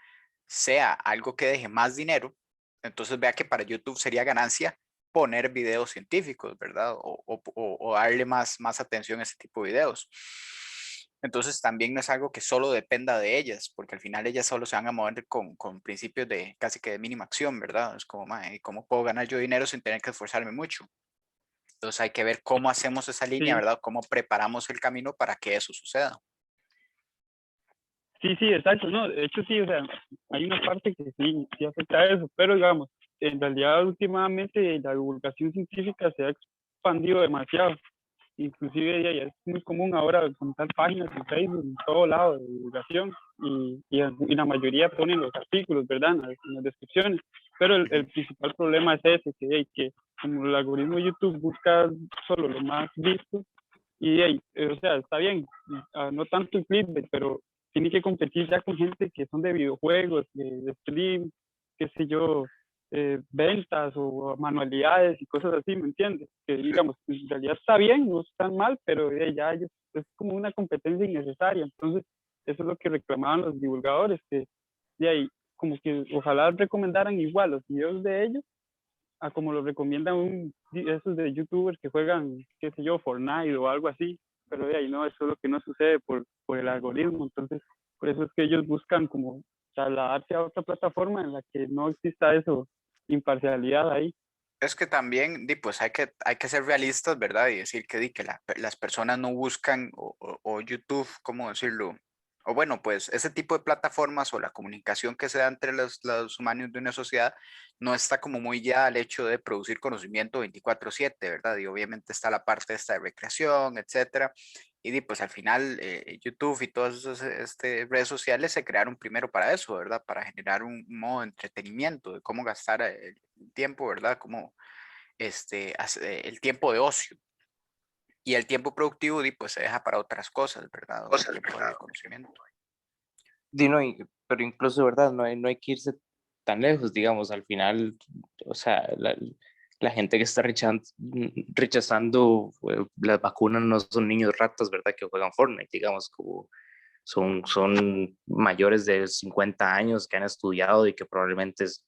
sea algo que deje más dinero, entonces vea que para YouTube sería ganancia poner videos científicos, ¿verdad? O darle más atención a ese tipo de videos. Entonces también no es algo que solo dependa de ellas, porque al final ellas solo se van a mover con principios de casi que de mínima acción, ¿verdad? Es como, ¿cómo puedo ganar yo dinero sin tener que esforzarme mucho? Entonces hay que ver cómo hacemos esa línea, Sí, ¿verdad? Cómo preparamos el camino para que eso suceda. sí, sí, exacto, no, de hecho sí, o sea, hay una parte que sí, sí afecta a eso, pero digamos, en realidad últimamente la divulgación científica se ha expandido demasiado, inclusive ya es muy común ahora contar páginas en Facebook, en todo lado de divulgación, y la mayoría ponen los artículos, ¿verdad? En las descripciones, pero el principal problema es ese, que como el algoritmo de YouTube busca solo lo más visto, Y o sea, está bien, no tanto el clickbait, pero tiene que competir ya con gente que son de videojuegos, de stream, qué sé yo, ventas o manualidades y cosas así, ¿me entiendes? Que digamos, en realidad está bien, no está mal, pero ya es como una competencia innecesaria. Entonces, eso es lo que reclamaban los divulgadores, que de ahí, como que ojalá recomendaran igual los videos de ellos a como lo recomiendan esos de youtubers que juegan, qué sé yo, Fortnite o algo así, pero de ahí no, eso es lo que no sucede por el algoritmo. Entonces, por eso es que ellos buscan como trasladarse a otra plataforma en la que no exista eso, imparcialidad ahí. Es que también, pues hay que ser realistas, ¿verdad? Y decir que las personas no buscan, o YouTube, ¿cómo decirlo? O bueno, pues ese tipo de plataformas o la comunicación que se da entre los humanos de una sociedad no está como muy ya al hecho de producir conocimiento 24/7, ¿verdad? Y obviamente está la parte esta de recreación, etcétera. Pues al final YouTube y todas esas redes sociales se crearon primero para eso, ¿verdad? Para generar un modo de entretenimiento, de cómo gastar el tiempo, ¿verdad? Como el tiempo de ocio. Y el tiempo productivo, pues se deja para otras cosas, ¿verdad? O el tiempo de conocimiento. Pero incluso, ¿verdad? No hay que irse tan lejos, digamos, al final, o sea, la gente que está rechazando las vacunas no son niños ratas, ¿verdad? Que juegan Fortnite, digamos, como son mayores de 50 años que han estudiado y que probablemente es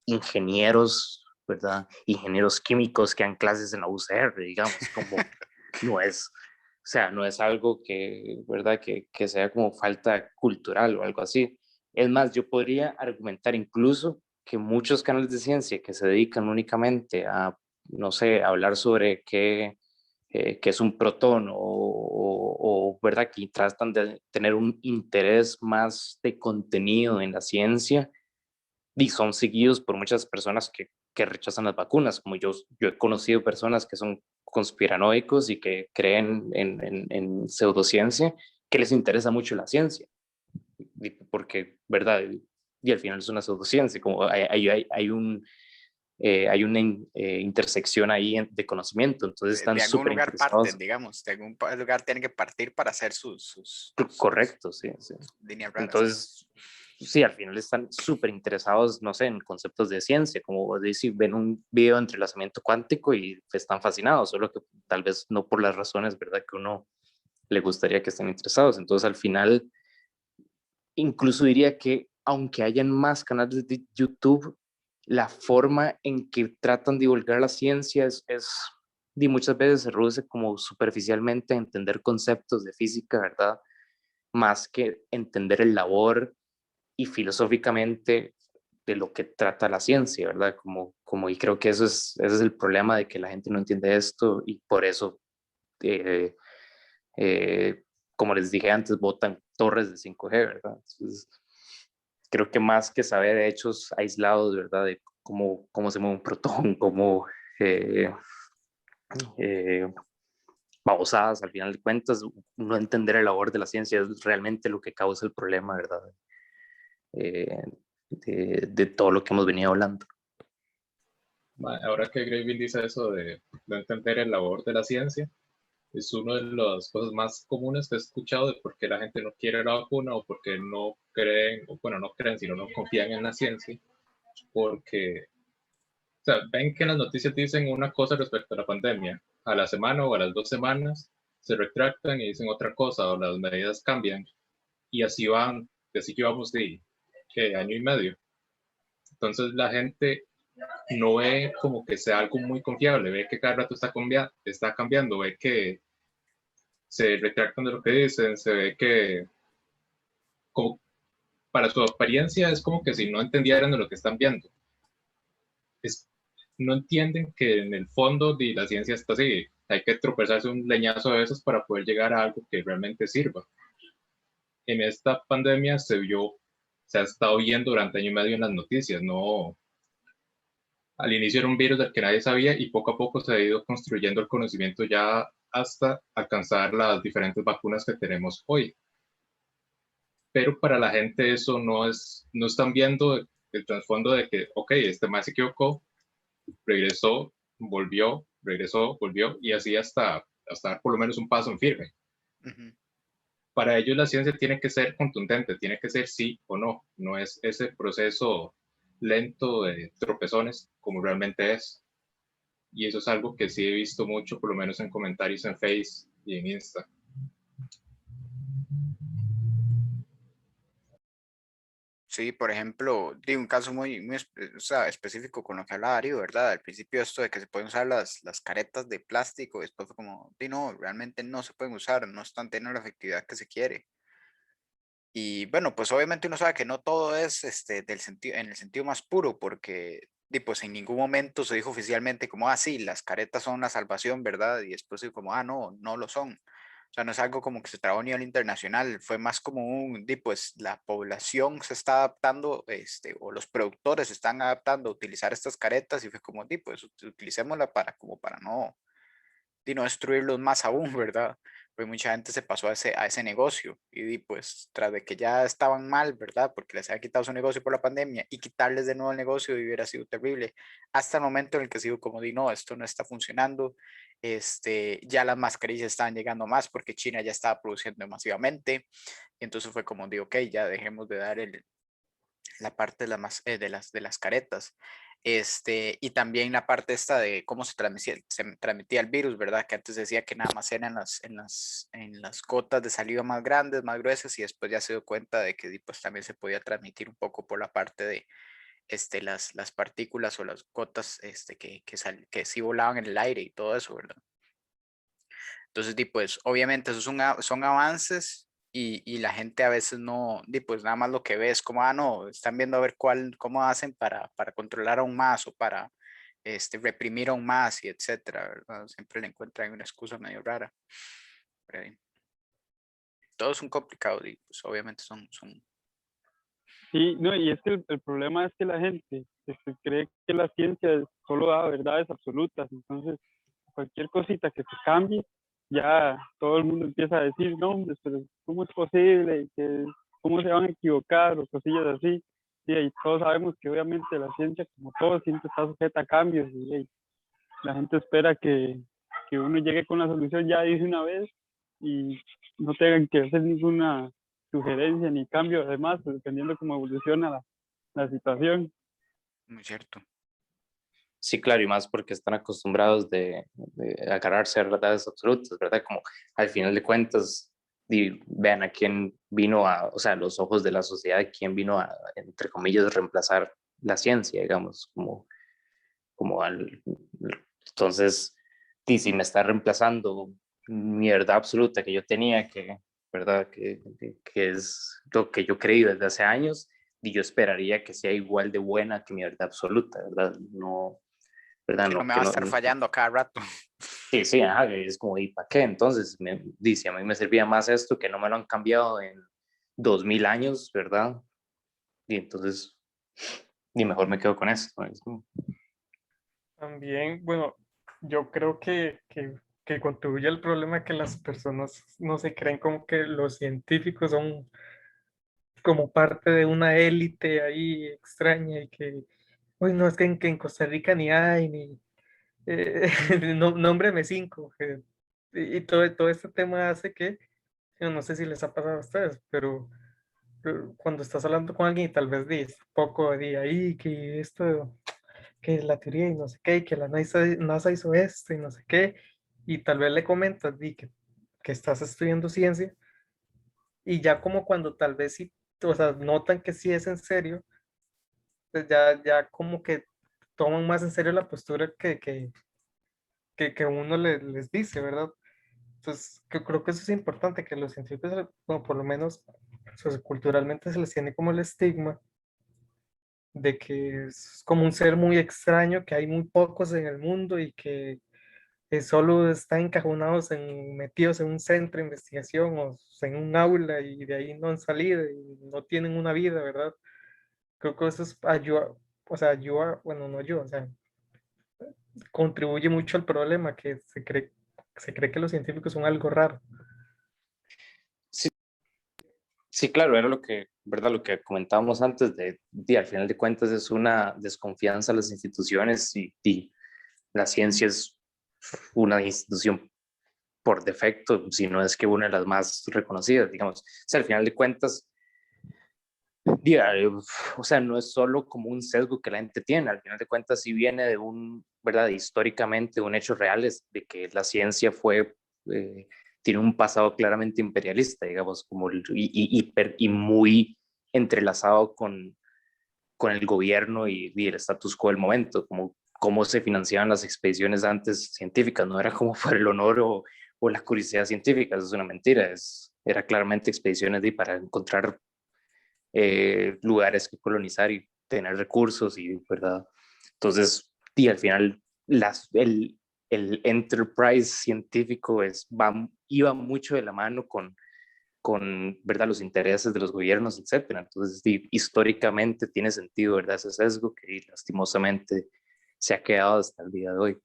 ingenieros, ¿verdad? Ingenieros químicos que dan clases en la UCR, digamos, como no es, o sea, no es algo que, ¿verdad? Que sea como falta cultural o algo así. Es más, yo podría argumentar incluso que muchos canales de ciencia que se dedican únicamente a, no sé, hablar sobre qué es un protón o, ¿verdad? Que tratan de tener un interés más de contenido en la ciencia y son seguidos por muchas personas que rechazan las vacunas, como yo he conocido personas que son conspiranoicos y que creen en pseudociencia, que les interesa mucho la ciencia, porque, ¿verdad? Y al final es una pseudociencia, como hay una intersección ahí de conocimiento, entonces están De algún súper lugar interesados. parten, digamos, de algún lugar tienen que partir para hacer sus Correcto, sí, sí. líneas raras. Entonces, sí, al final están súper interesados, no sé, en conceptos de ciencia, como decir, ven un video de entrelazamiento cuántico y están fascinados, solo que tal vez no por las razones, ¿verdad? Que uno le gustaría que estén interesados. Entonces, al final, incluso diría que aunque hayan más canales de YouTube, la forma en que tratan de divulgar la ciencia y muchas veces se reduce como superficialmente a entender conceptos de física, ¿verdad? Más que entender el labor y filosóficamente de lo que trata la ciencia, ¿verdad? Y creo que ese es el problema de que la gente no entiende esto y por eso, eh, como les dije antes, botan torres de 5G, ¿verdad? Entonces, creo que más que saber hechos aislados, ¿verdad? De cómo se mueve un protón, eh, eh, babosadas, al final de cuentas, no entender el labor de la ciencia es realmente lo que causa el problema, ¿verdad? Eh, de todo lo que hemos venido hablando. Ahora que Gravin dice eso de no entender el labor de la ciencia, es una de las cosas más comunes que he escuchado de por qué la gente no quiere la vacuna o por qué no creen, o bueno, no creen, sino no confían en la ciencia, porque o sea, ven que en las noticias dicen una cosa respecto a la pandemia, a la semana o a las 2 semanas se retractan y dicen otra cosa o las medidas cambian y así van, así llevamos de año y medio. Entonces la gente no ve como que sea algo muy confiable, ve que cada rato está cambiando, ve que se retractan de lo que dicen, se ve que como para su apariencia es como que si no entendieran de lo que están viendo. No entienden que en el fondo de la ciencia está así, hay que tropezarse un leñazo a veces para poder llegar a algo que realmente sirva. En esta pandemia se ha estado viendo durante año y medio en las noticias, no, al inicio era un virus del que nadie sabía y poco a poco se ha ido construyendo el conocimiento ya hasta alcanzar las diferentes vacunas que tenemos hoy. Pero para la gente eso no están viendo el trasfondo de que, ok, este más se equivocó, regresó, volvió, y así hasta hasta dar por lo menos un paso en firme. Ujú. Para ellos la ciencia tiene que ser contundente, tiene que ser sí o no, no es ese proceso lento de tropezones como realmente es. Y eso es algo que sí he visto mucho, por lo menos en comentarios en Face y en Insta. Sí, por ejemplo, de un caso o sea, específico con lo que hablaba Darío, ¿verdad? Al principio esto de que se pueden usar las caretas de plástico, después fue como, no, realmente no se pueden usar, no están teniendo la efectividad que se quiere. Y bueno, pues obviamente uno sabe que no todo es en el sentido más puro, porque pues en ningún momento se dijo oficialmente como, ah, sí, las caretas son la salvación, ¿verdad? Y después dijo como, ah, no, no lo son. O sea, no es algo como que se trabó a nivel internacional, fue más como pues la población se está adaptando, o los productores se están adaptando a utilizar estas caretas y fue como, pues utilicémosla como para no, no destruirlos más aún, ¿verdad? Pues mucha gente se pasó a ese negocio y pues tras de que ya estaban mal, ¿verdad? Porque les había quitado su negocio por la pandemia y quitarles de nuevo el negocio hubiera sido terrible. Hasta el momento en el que sigo como no, esto no está funcionando. Ya las mascarillas estaban llegando más porque China ya estaba produciendo masivamente. Y entonces fue como ok, ya dejemos de dar la parte de las caretas. Y también la parte esta de cómo se transmitía el virus, ¿verdad? Que antes decía que nada más eran en las gotas de saliva más grandes, más gruesas, y después ya se dio cuenta de que pues también se podía transmitir un poco por la parte de las partículas o las gotas que sí volaban en el aire y todo eso, ¿verdad? Entonces, pues obviamente esos son avances y la gente a veces no, pues nada más lo que ve es como, ah, no, están viendo a ver cómo hacen para controlar aún más o para reprimir aún más y etcétera, ¿verdad? Siempre le encuentran una excusa medio rara. Pero todos son complicados y pues obviamente son. Sí, no, y es que el problema es que la gente cree que la ciencia solo da verdades absolutas, entonces cualquier cosita que se cambie, ya todo el mundo empieza a decir, no, hombre, pero ¿cómo es posible? ¿Cómo se van a equivocar? O cosillas así. Y todos sabemos que obviamente la ciencia, como todo, siempre está sujeta a cambios y la gente espera que uno llegue con la solución ya de una vez y no tengan que hacer ninguna sugerencia ni cambio, además, dependiendo cómo evoluciona la situación. Muy cierto. Sí, claro, y más porque están acostumbrados de agarrarse a verdades absolutas, ¿verdad? Como al final de cuentas, vean a quién vino o sea, a los ojos de la sociedad, quién vino a, entre comillas, reemplazar la ciencia, digamos, entonces, si me está reemplazando mi verdad absoluta que yo tenía, ¿verdad? Que es lo que yo creí desde hace años, y yo esperaría que sea igual de buena que mi verdad absoluta, ¿verdad? No, ¿verdad? Que no No, me va a estar fallando a cada rato. sí, sí, ajá, es como, ¿y para qué? Entonces, me dice, a mí me servía más esto que no me lo han cambiado en 2000 años, ¿verdad? Y entonces, ni mejor me quedo con esto. También, bueno, yo creo que contribuye al problema que las personas no se creen como que los científicos son como parte de una élite ahí extraña y que, uy, no, es que en Costa Rica ni hay, ni, no, nómbreme cinco. Y todo este tema hace que, yo no sé si les ha pasado a ustedes, pero cuando estás hablando con alguien y tal vez dices poco de ahí, que esto, que la teoría y no sé qué, y que la NASA hizo esto y no sé qué, y tal vez le comentas que estás estudiando ciencia, y ya como cuando tal vez sí, o sea, notan que sí es en serio, pues ya como que toman más en serio la postura que uno les dice, ¿verdad? Entonces, creo que eso es importante, que los científicos, bueno, por lo menos culturalmente se les tiene como el estigma de que es como un ser muy extraño, que hay muy pocos en el mundo y que solo están encajonados metidos en un centro de investigación o en un aula y de ahí no han salido y no tienen una vida, ¿verdad? Creo que eso ayuda, o sea, ayuda, bueno, no ayuda, o sea, contribuye mucho al problema, que se cree que los científicos son algo raro. Sí, sí, claro, era lo que, ¿verdad? Lo que comentábamos antes de al final de cuentas es una desconfianza a las instituciones y la ciencia es una institución por defecto, si no es que una de las más reconocidas, digamos. O sea, al final de cuentas, o sea, no es solo como un sesgo que la gente tiene, al final de cuentas sí viene de ¿verdad? Históricamente, un hecho real es de que la ciencia tiene un pasado claramente imperialista, digamos, como y muy entrelazado con el gobierno y el status quo del momento, como cómo se financiaban las expediciones antes científicas, no era como por el honor o la curiosidad científica, eso es una mentira, era claramente expediciones para encontrar lugares que colonizar y tener recursos y verdad. Entonces, y al final el enterprise científico iba mucho de la mano con verdad los intereses de los gobiernos, etcétera. Entonces, históricamente tiene sentido, verdad, ese sesgo que lastimosamente se ha quedado hasta el día de hoy.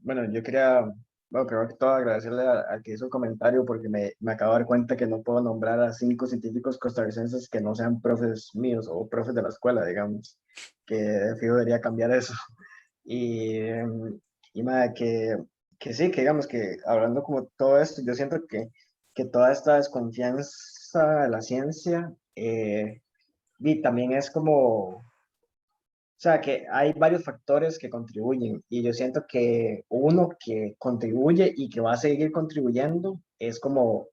Bueno, yo quería, bueno, creo que todo agradecerle al que hizo el comentario porque me acabo de dar cuenta que no puedo nombrar a 5 científicos costarricenses que no sean profes míos o profes de la escuela, digamos, que de fijo debería cambiar eso. Y, y nada, que sí, que digamos que hablando como todo esto, yo siento que toda esta desconfianza de la ciencia y también es como o sea, que hay varios factores que contribuyen y yo siento que uno que contribuye y que va a seguir contribuyendo es como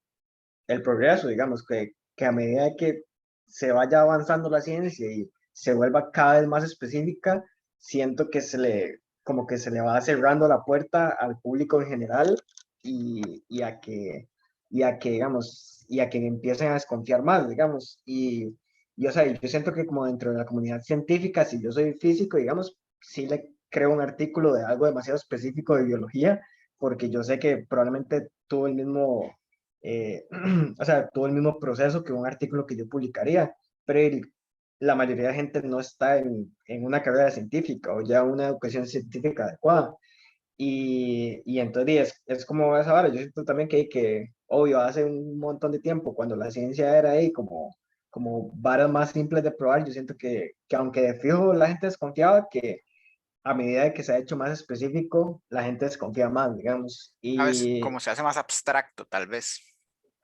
el progreso, digamos, que a medida que se vaya avanzando la ciencia y se vuelva cada vez más específica, siento que como que se le va cerrando la puerta al público en general y digamos, y a que empiecen a desconfiar más, digamos, o sea, yo siento que como dentro de la comunidad científica, si yo soy físico, digamos, sí le creo un artículo de algo demasiado específico de biología, porque yo sé que probablemente tuvo el mismo o sea, tuvo el mismo proceso que un artículo que yo publicaría, pero la mayoría de gente no está en una carrera científica o ya una educación científica adecuada. Y entonces es como esa vara. Yo siento también obvio, hace un montón de tiempo, cuando la ciencia era ahí como varas más simples de probar, yo siento que aunque de fijo la gente desconfiaba, que a medida de que se ha hecho más específico, la gente desconfía más, digamos. A veces como se hace más abstracto, tal vez.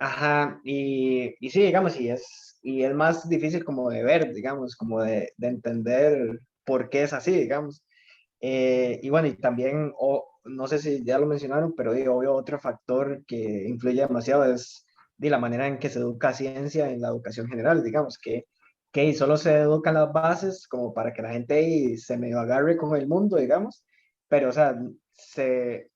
Ajá, y sí, digamos, y es más difícil como de ver, digamos, como de entender por qué es así, digamos. Y bueno, y también, no sé si ya lo mencionaron, pero obvio, otro factor que influye demasiado es la manera en que se educa ciencia en la educación general, digamos, que solo se educan las bases como para que la gente ahí se medio agarre con el mundo, digamos, pero o sea, se,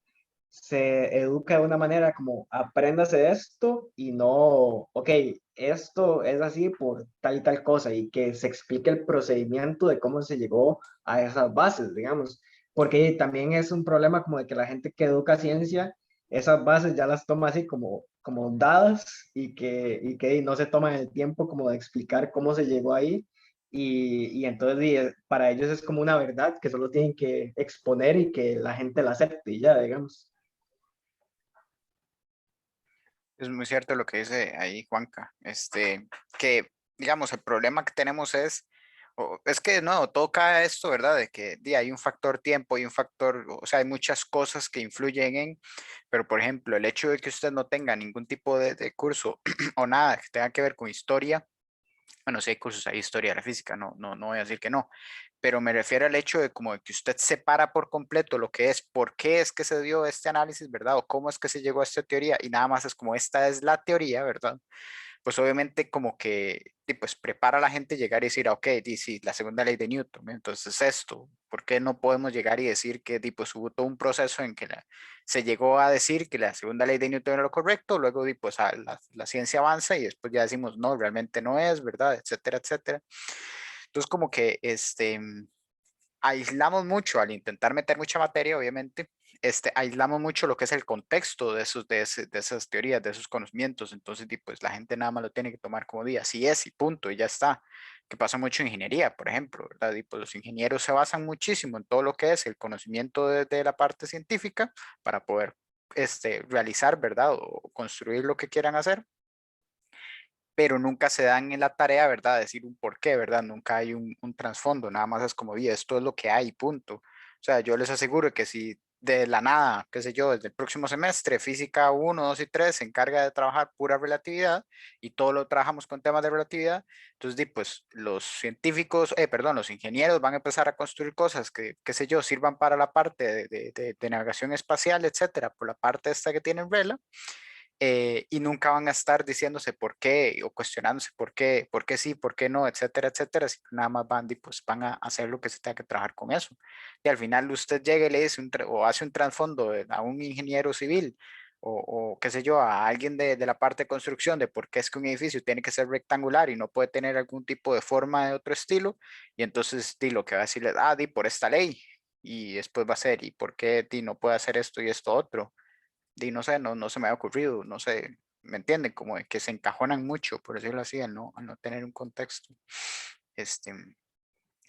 se educa de una manera como apréndase esto y no, ok, esto es así por tal y tal cosa y que se explique el procedimiento de cómo se llegó a esas bases, digamos, porque también es un problema como de que la gente que educa ciencia, esas bases ya las toma así como dadas y que no se toman el tiempo como de explicar cómo se llegó ahí. Y entonces para ellos es como una verdad que solo tienen que exponer y que la gente la acepte y ya, digamos. Es muy cierto lo que dice ahí Juanca, que digamos el problema que tenemos es que no, todo cae a esto, ¿verdad? De que hay un factor tiempo, hay un factor, o sea, hay muchas cosas que influyen pero por ejemplo, el hecho de que usted no tenga ningún tipo de curso o nada que tenga que ver con historia, bueno, sí hay cursos ahí, historia de la física, no voy a decir que no, pero me refiero al hecho de como de que usted separa por completo lo que es, por qué es que se dio este análisis, ¿verdad? O cómo es que se llegó a esta teoría y nada más es como esta es la teoría, ¿verdad? Pues obviamente como que pues prepara a la gente llegar y decir, ok, sí, la segunda ley de Newton, ¿no? Entonces esto, ¿por qué no podemos llegar y decir que pues hubo todo un proceso en que se llegó a decir que la segunda ley de Newton era lo correcto, luego pues la ciencia avanza y después ya decimos, no, realmente no es, ¿verdad? Etcétera, etcétera. Entonces como que aislamos mucho al intentar meter mucha materia, obviamente, aislamos mucho lo que es el contexto de esas teorías, de esos conocimientos, entonces pues la gente nada más lo tiene que tomar como día, así es y punto, y ya está, que pasa mucho en ingeniería, por ejemplo, ¿verdad? Y pues los ingenieros se basan muchísimo en todo lo que es el conocimiento de la parte científica para poder realizar, ¿verdad? O construir lo que quieran hacer, pero nunca se dan en la tarea, ¿verdad? Decir un porqué, ¿verdad? Nunca hay un trasfondo, nada más es como, esto es lo que hay, punto. O sea, yo les aseguro que si de la nada, qué sé yo, desde el próximo semestre, física 1, 2 y 3 se encarga de trabajar pura relatividad y todo lo trabajamos con temas de relatividad. Entonces, pues los científicos, perdón, los ingenieros van a empezar a construir cosas que, qué sé yo, sirvan para la parte de navegación espacial, etcétera, por la parte esta que tienen rela. Y nunca van a estar diciéndose por qué o cuestionándose por qué sí, por qué no, etcétera, etcétera, sino nada más van, pues van a hacer lo que se tenga que trabajar con eso. Y al final usted llega y le dice o hace un trasfondo a un ingeniero civil o qué sé yo, a alguien de la parte de construcción de por qué es que un edificio tiene que ser rectangular y no puede tener algún tipo de forma de otro estilo, y entonces lo que va a decirle, por esta ley, y después va a ser, ¿y por qué no puede hacer esto y esto otro? Y no sé, no se me ha ocurrido, no sé, ¿me entienden? Como de que se encajonan mucho, por decirlo así, al no tener un contexto. Este,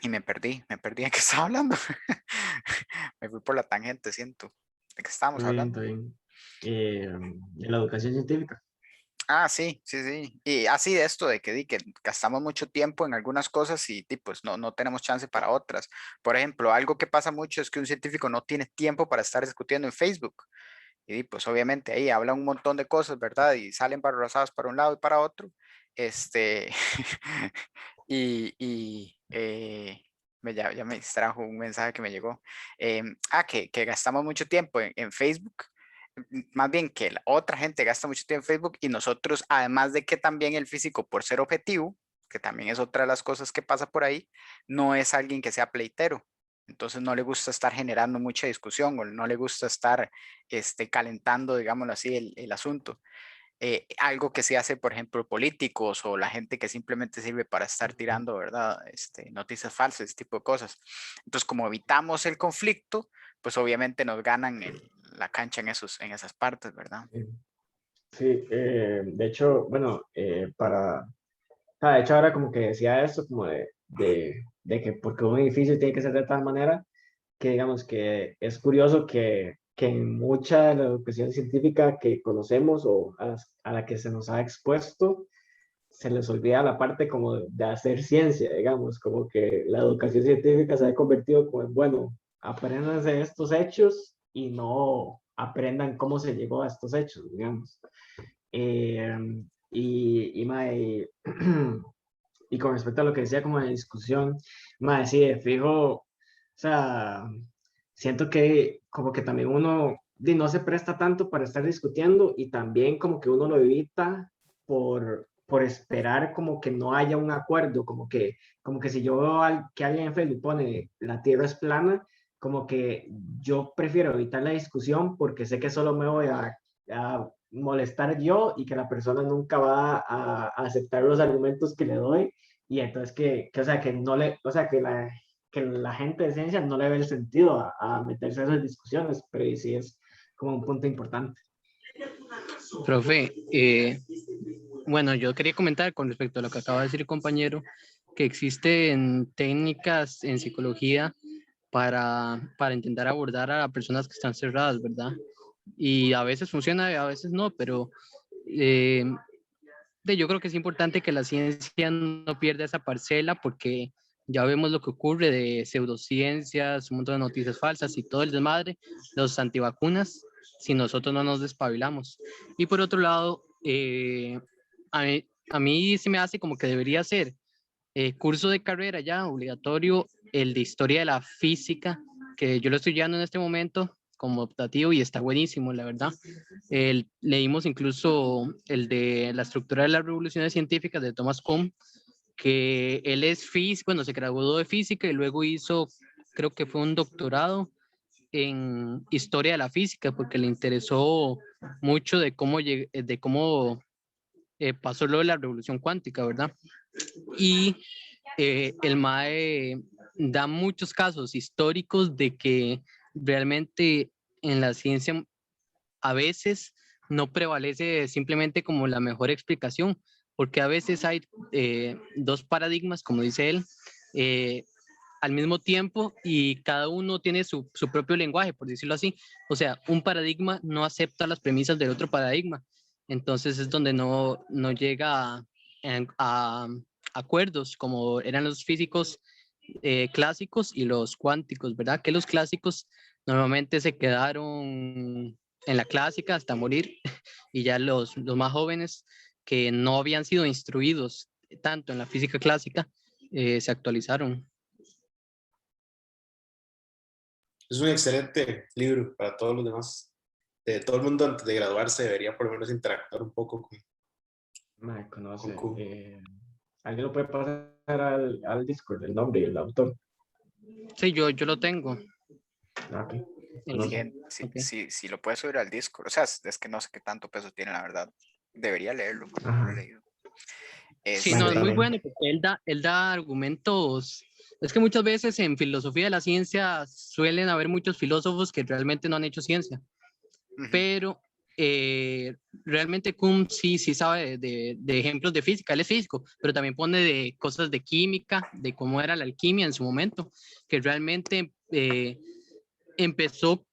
y me perdí de qué estaba hablando. Me fui por la tangente, siento. ¿De qué estábamos Está bien, hablando? está bien. En la educación científica. Sí, sí, sí. Y así de esto, de que, que gastamos mucho tiempo en algunas cosas y pues no tenemos chance para otras. Por ejemplo, algo que pasa mucho es que un científico no tiene tiempo para estar discutiendo en Facebook. Y pues obviamente ahí hablan un montón de cosas, ¿verdad? Y salen barrazadas para un lado y para otro. Este, ya me distrajo un mensaje que me llegó. Que gastamos mucho tiempo en Facebook. Más bien que la otra gente gasta mucho tiempo en Facebook y nosotros, además de que también el físico, por ser objetivo, que también es otra de las cosas que pasa por ahí, no es alguien que sea pleitero. Entonces no le gusta estar generando mucha discusión o no le gusta estar calentando, digámoslo así, el asunto. Algo que se hace, por ejemplo, políticos o la gente que simplemente sirve para estar tirando, ¿verdad? Noticias falsas, ese tipo de cosas. Entonces, como evitamos el conflicto, pues obviamente nos ganan la cancha en esas partes, ¿verdad? Sí, de hecho, bueno, de hecho ahora como que decía esto, como de que porque un edificio tiene que ser de tal manera, que digamos que es curioso que en mucha de la educación científica que conocemos o a la que se nos ha expuesto, se les olvida la parte como de hacer ciencia, digamos, como que la educación científica se ha convertido como en, bueno, aprendan de estos hechos y no aprendan cómo se llegó a estos hechos, digamos. Eh, mae, y con respecto a lo que decía como de discusión, mae, sí, de fijo, o sea, siento que como que también uno no se presta tanto para estar discutiendo y también como que uno lo evita por esperar como que no haya un acuerdo, como que si yo veo que alguien en Facebook pone la Tierra es plana, como que yo prefiero evitar la discusión porque sé que solo me voy a molestar yo y que la persona nunca va a aceptar los argumentos que le doy y entonces o sea, que no le, o sea, que la gente de ciencia no le ve el sentido a meterse en esas discusiones, pero sí es como un punto importante. Profe, bueno, yo quería comentar con respecto a lo que acaba de decir el compañero, que existen técnicas en psicología para intentar abordar a personas que están cerradas, ¿verdad? Y a veces funciona y a veces no, pero eh, yo creo que es importante que la ciencia no pierda esa parcela porque ya vemos lo que ocurre de pseudociencias, un montón de noticias falsas y todo el desmadre, los antivacunas, si nosotros no nos despabilamos. Y por otro lado, a mí se me hace como que debería ser curso de carrera ya obligatorio, el de historia de la física, que yo lo estoy llevando en este momento como optativo y está buenísimo, la verdad. Leímos incluso el de la estructura de las revoluciones científicas de Thomas Kuhn, que él es físico, bueno, se graduó de física y luego hizo, creo que fue un doctorado en historia de la física, porque le interesó mucho de cómo pasó lo de la revolución cuántica, ¿verdad? Y el MAE da muchos casos históricos de que realmente en la ciencia a veces no prevalece simplemente como la mejor explicación, porque a veces hay dos paradigmas, como dice él, al mismo tiempo y cada uno tiene su propio lenguaje, por decirlo así. O sea, un paradigma no acepta las premisas del otro paradigma. Entonces es donde no llega a acuerdos como eran los físicos clásicos y los cuánticos, ¿verdad? Que los clásicos Normalmente se quedaron en la clásica hasta morir y ya los más jóvenes que no habían sido instruidos tanto en la física clásica se actualizaron. Es un excelente libro para todos los demás. Todo el mundo antes de graduarse debería por lo menos interactuar un poco con Mae, conoce. Q. ¿Alguien lo puede pasar al Discord, el nombre y el autor? Sí, yo lo tengo. Ah, ok. El- No Sí, sé. ok. sí, lo puedes subir al Discord. O sea, es que no sé qué tanto peso tiene, la verdad. Debería leerlo, pero no lo he Ajá. leído. Sí, Bueno, no, es muy Este, también. bueno porque él da argumentos. Es que muchas veces en filosofía de la ciencia suelen haber muchos filósofos que realmente no han hecho ciencia, ujú, pero realmente Kuhn sí sabe de ejemplos de física, él es físico, pero también pone de cosas de química, de cómo era la alquimia en su momento, que realmente empezó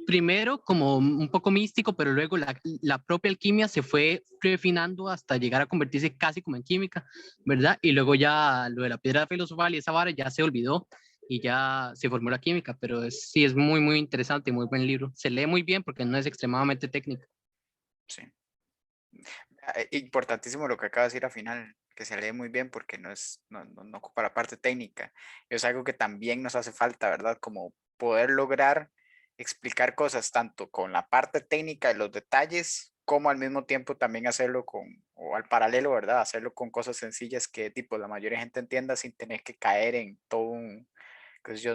primero como un poco místico, pero luego la propia alquimia se fue refinando hasta llegar a convertirse casi como en química, ¿verdad? Y luego ya lo de la piedra filosofal y esa vara ya se olvidó y ya se formó la química, pero sí es muy, muy interesante, muy buen libro. Se lee muy bien porque no es extremadamente técnico. sí. Importantísimo lo que acaba de decir al final, que se lee muy bien porque no ocupa la parte técnica. Es algo que también nos hace falta, ¿verdad? Como poder lograr explicar cosas tanto con la parte técnica de los detalles, como al mismo tiempo también hacerlo o al paralelo, ¿verdad? Hacerlo con cosas sencillas que tipo la mayoría de gente entienda sin tener que caer en todo qué sé yo,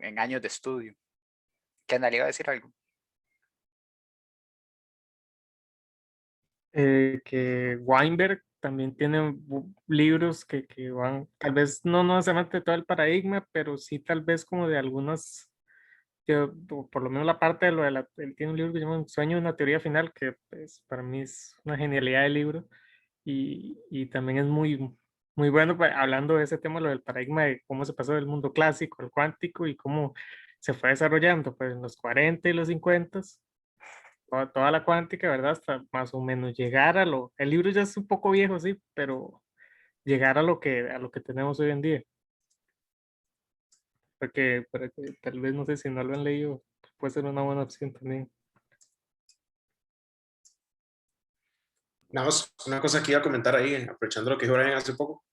en años de estudio. ¿Qué andaría a decir algo? Que Weinberg también tiene libros que van, tal vez no necesariamente todo el paradigma, pero sí tal vez como de algunas, por lo menos la parte de él tiene un libro que se llama Un sueño, una teoría final, que pues, para mí es una genialidad de libro y también es muy bueno hablando de ese tema, lo del paradigma de cómo se pasó del mundo clásico al cuántico y cómo se fue desarrollando pues, en los 40 y los 50 toda la cuántica, ¿verdad? Hasta más o menos llegar el libro ya es un poco viejo, sí, pero llegar a lo que tenemos hoy en día. Para que tal vez, no sé si no lo han leído, puede ser una buena opción también. Nada más, una cosa que iba a comentar ahí, aprovechando lo que dijo Brian hace poco,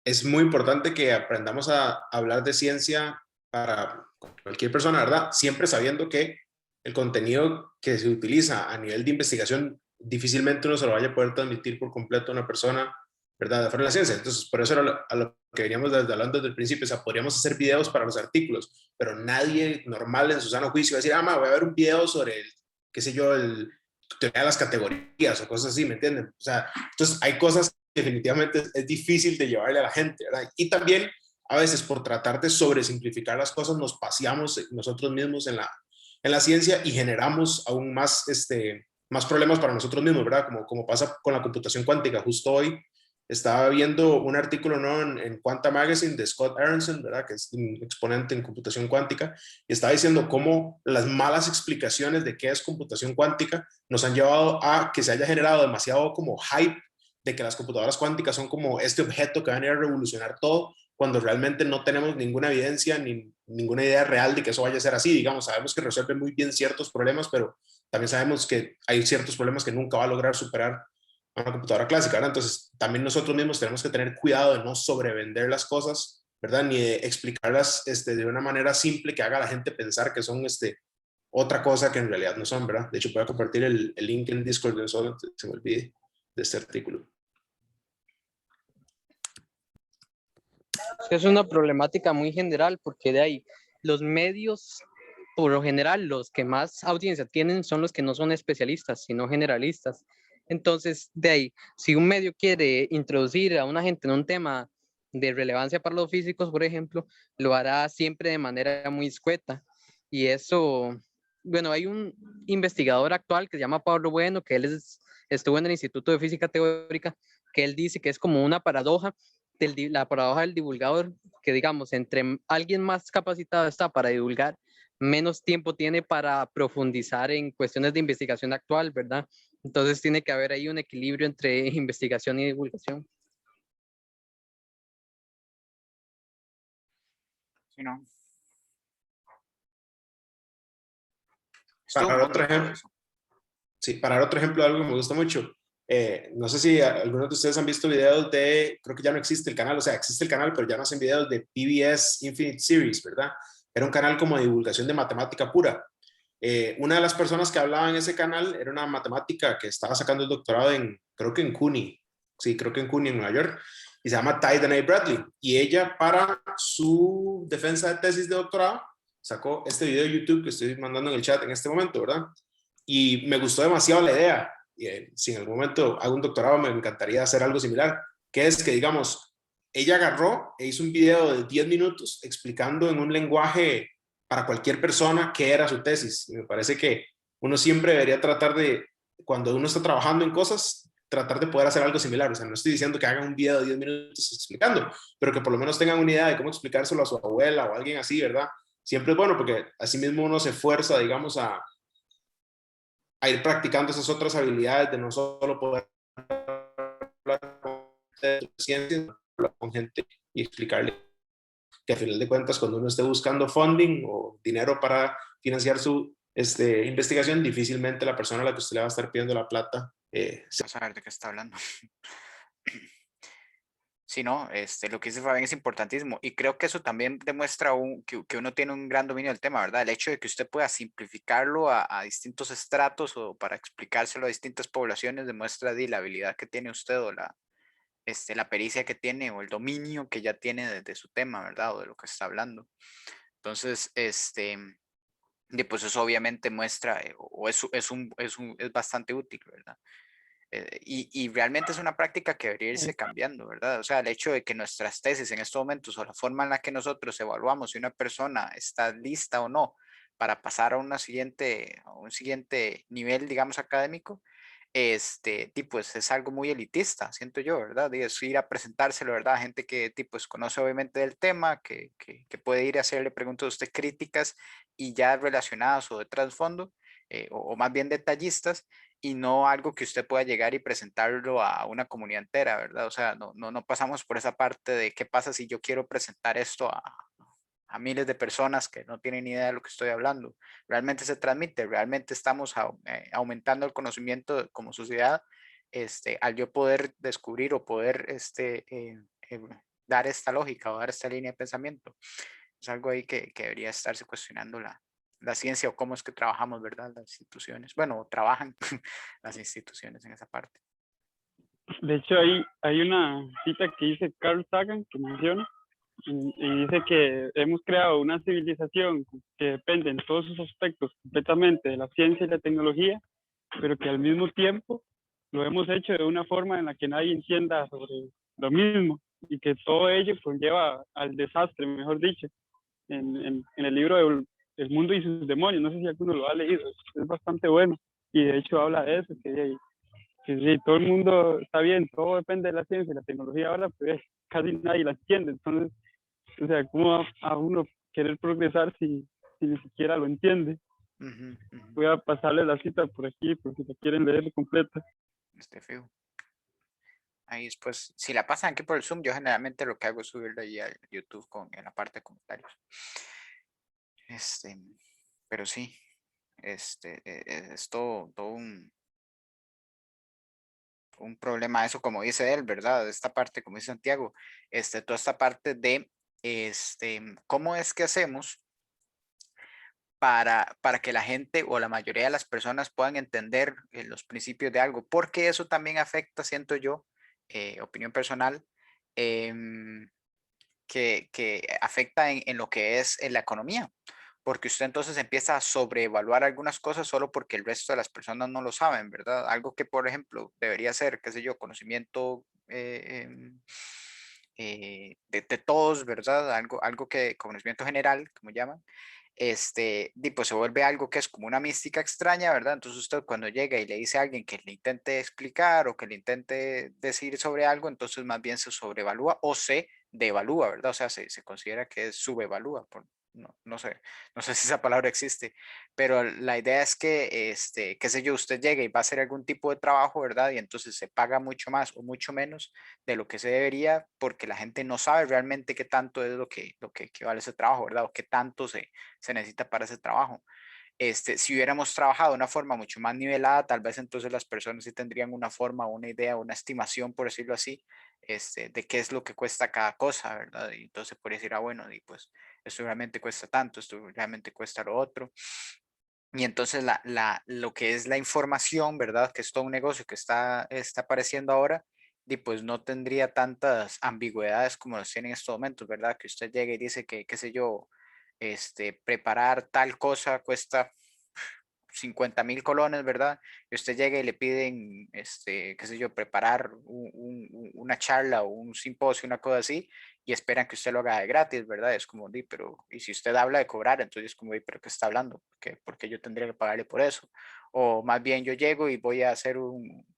es muy importante que aprendamos a hablar de ciencia para cualquier persona, ¿verdad? Siempre sabiendo que el contenido que se utiliza a nivel de investigación difícilmente uno se lo vaya a poder transmitir por completo a una persona, ¿verdad? De fuera de la ciencia. Entonces, por eso era a lo que veníamos hablando desde el principio. O sea, podríamos hacer videos para los artículos, pero nadie normal en su sano juicio va a decir, ah, voy a ver un video sobre qué sé yo, teoría de las categorías o cosas así, ¿me entienden? O sea, entonces hay cosas que definitivamente es difícil de llevarle a la gente, ¿verdad? Y también a veces por tratar de sobresimplificar las cosas nos paseamos nosotros mismos en la ciencia y generamos aún más, más problemas para nosotros mismos, ¿verdad? Como pasa con la computación cuántica. Justo hoy estaba viendo un artículo ¿no? en Quanta Magazine de Scott Aronson, ¿verdad? Que es un exponente en computación cuántica, y estaba diciendo cómo las malas explicaciones de qué es computación cuántica nos han llevado a que se haya generado demasiado como hype de que las computadoras cuánticas son como este objeto que van a ir a revolucionar todo, cuando realmente no tenemos ninguna evidencia ni ninguna idea real de que eso vaya a ser así. Digamos, sabemos que resuelve muy bien ciertos problemas, pero también sabemos que hay ciertos problemas que nunca va a lograr superar a una computadora clásica, ¿verdad? Entonces, también nosotros mismos tenemos que tener cuidado de no sobrevender las cosas, ¿verdad? Ni de explicarlas de una manera simple que haga a la gente pensar que son otra cosa que en realidad no son, ¿verdad? De hecho, voy a compartir el link en Discord de solo se me olvide de este artículo. Es una problemática muy general porque de ahí los medios, por lo general, los que más audiencia tienen son los que no son especialistas, sino generalistas. Entonces, de ahí, si un medio quiere introducir a una gente en un tema de relevancia para los físicos, por ejemplo, lo hará siempre de manera muy escueta. Y eso, bueno, hay un investigador actual que se llama Pablo Bueno, que estuvo en el Instituto de Física Teórica, que él dice que es como una paradoja la paradoja del divulgador, que digamos, entre alguien más capacitado está para divulgar, menos tiempo tiene para profundizar en cuestiones de investigación actual, ¿verdad? Entonces tiene que haber ahí un equilibrio entre investigación y divulgación. Sí, ¿no? Es todo un Para mundo otro todo ejemplo, eso. sí, para dar otro ejemplo, algo que me gusta mucho. No sé si algunos de ustedes han visto videos de, creo que ya no existe el canal, o sea, existe el canal, pero ya no hacen videos de PBS Infinite Series, ¿verdad? Era un canal como de divulgación de matemática pura. Una de las personas que hablaba en ese canal era una matemática que estaba sacando el doctorado en, creo que en CUNY, sí, creo que en CUNY en Nueva York, y se llama Ty Danae Bradley. Y ella, para su defensa de tesis de doctorado, sacó este video de YouTube que estoy mandando en el chat en este momento, ¿verdad? Y me gustó demasiado la idea. Y, si en algún momento hago un doctorado, me encantaría hacer algo similar, que es que, digamos, ella agarró e hizo un video de 10 minutos explicando en un lenguaje para cualquier persona qué era su tesis. Y me parece que uno siempre debería tratar de, cuando uno está trabajando en cosas, tratar de poder hacer algo similar. O sea, no estoy diciendo que hagan un video de 10 minutos explicando, pero que por lo menos tengan una idea de cómo explicárselo a su abuela o a alguien así, ¿verdad? Siempre es bueno porque así mismo uno se esfuerza, digamos, a ir practicando esas otras habilidades de no solo poder hablar de ciencia, hablar con gente y explicarle que a final de cuentas cuando uno esté buscando funding o dinero para financiar su investigación, difícilmente la persona a la que usted le va a estar pidiendo la plata Vamos a ver de qué está hablando. Sí, no, lo que dice Fabián es importantísimo y creo que eso también demuestra que uno tiene un gran dominio del tema, ¿verdad? El hecho de que usted pueda simplificarlo a distintos estratos o para explicárselo a distintas poblaciones demuestra la habilidad que tiene usted o la pericia que tiene o el dominio que ya tiene de su tema, ¿verdad? O de lo que está hablando. Entonces, pues eso obviamente muestra o es bastante útil, ¿verdad? Y realmente es una práctica que debería irse cambiando, ¿verdad? O sea, el hecho de que nuestras tesis en estos momentos o la forma en la que nosotros evaluamos si una persona está lista o no para pasar a un siguiente nivel, digamos, académico, pues es algo muy elitista, siento yo, ¿verdad? Y es ir a presentárselo, ¿verdad? A gente que, pues, conoce obviamente del tema, que puede ir a hacerle preguntas a usted críticas y ya relacionadas o de trasfondo, o más bien detallistas, y no algo que usted pueda llegar y presentarlo a una comunidad entera, ¿verdad? O sea, no pasamos por esa parte de qué pasa si yo quiero presentar esto a miles de personas que no tienen ni idea de lo que estoy hablando. Realmente se transmite, realmente estamos aumentando el conocimiento como sociedad, al yo poder descubrir o poder dar esta lógica o dar esta línea de pensamiento. Es algo ahí que debería estarse cuestionando la ciencia o cómo es que trabajamos, ¿verdad? Las instituciones. Bueno, trabajan las instituciones en esa parte. De hecho, hay una cita que dice Carl Sagan que menciona y dice que hemos creado una civilización que depende en todos sus aspectos completamente de la ciencia y la tecnología, pero que al mismo tiempo lo hemos hecho de una forma en la que nadie entienda sobre lo mismo y que todo ello conlleva al desastre, mejor dicho. En el libro de El mundo y sus demonios, no sé si alguno lo ha leído, es bastante bueno y de hecho habla de eso, que sí, todo el mundo está bien, todo depende de la ciencia y la tecnología ahora, pues casi nadie la entiende, entonces, o sea, ¿cómo va a uno querer progresar si ni siquiera lo entiende? Voy a pasarle la cita por aquí, por si la quieren leer completa. Feo. Ahí después, si la pasan aquí por el Zoom, yo generalmente lo que hago es subirlo ahí a YouTube en la parte de comentarios. Pero sí, es todo un problema eso, como dice él, ¿verdad? Esta parte, como dice Santiago, toda esta parte de, ¿cómo es que hacemos para que la gente o la mayoría de las personas puedan entender los principios de algo? Porque eso también afecta, siento yo, opinión personal, que afecta en lo que es en la economía. Porque usted entonces empieza a sobreevaluar algunas cosas solo porque el resto de las personas no lo saben, ¿verdad? Algo que, por ejemplo, debería ser, qué sé yo, conocimiento de todos, ¿verdad? Algo que, conocimiento general, como llaman, pues se vuelve algo que es como una mística extraña, ¿verdad? Entonces usted cuando llega y le dice a alguien que le intente explicar o que le intente decir sobre algo, entonces más bien se sobrevalúa o se devalúa, ¿verdad? O sea, se considera que es subevalúa, no sé si esa palabra existe, pero la idea es que, qué sé yo, usted llegue y va a hacer algún tipo de trabajo, ¿verdad? Y entonces se paga mucho más o mucho menos de lo que se debería porque la gente no sabe realmente qué tanto es lo que vale ese trabajo, ¿verdad? O qué tanto se necesita para ese trabajo. si hubiéramos trabajado de una forma mucho más nivelada, tal vez entonces las personas sí tendrían una forma, una idea, una estimación, por decirlo así, de qué es lo que cuesta cada cosa, ¿verdad? Y entonces podría decir, bueno, y pues esto realmente cuesta tanto, esto realmente cuesta lo otro. Y entonces lo que es la información, ¿verdad? Que es todo un negocio que está apareciendo ahora, y pues no tendría tantas ambigüedades como los tiene en estos momentos, ¿verdad? Que usted llegue y dice que, qué sé yo, preparar tal cosa cuesta 50.000 colones, ¿verdad? Y usted llega y le piden, qué sé yo, preparar una charla o un simposio, una cosa así, y esperan que usted lo haga de gratis, ¿verdad? Es como, pero, y si usted habla de cobrar, entonces es como, pero ¿qué está hablando? ¿Por qué yo tendría que pagarle por eso? O más bien yo llego y voy a hacer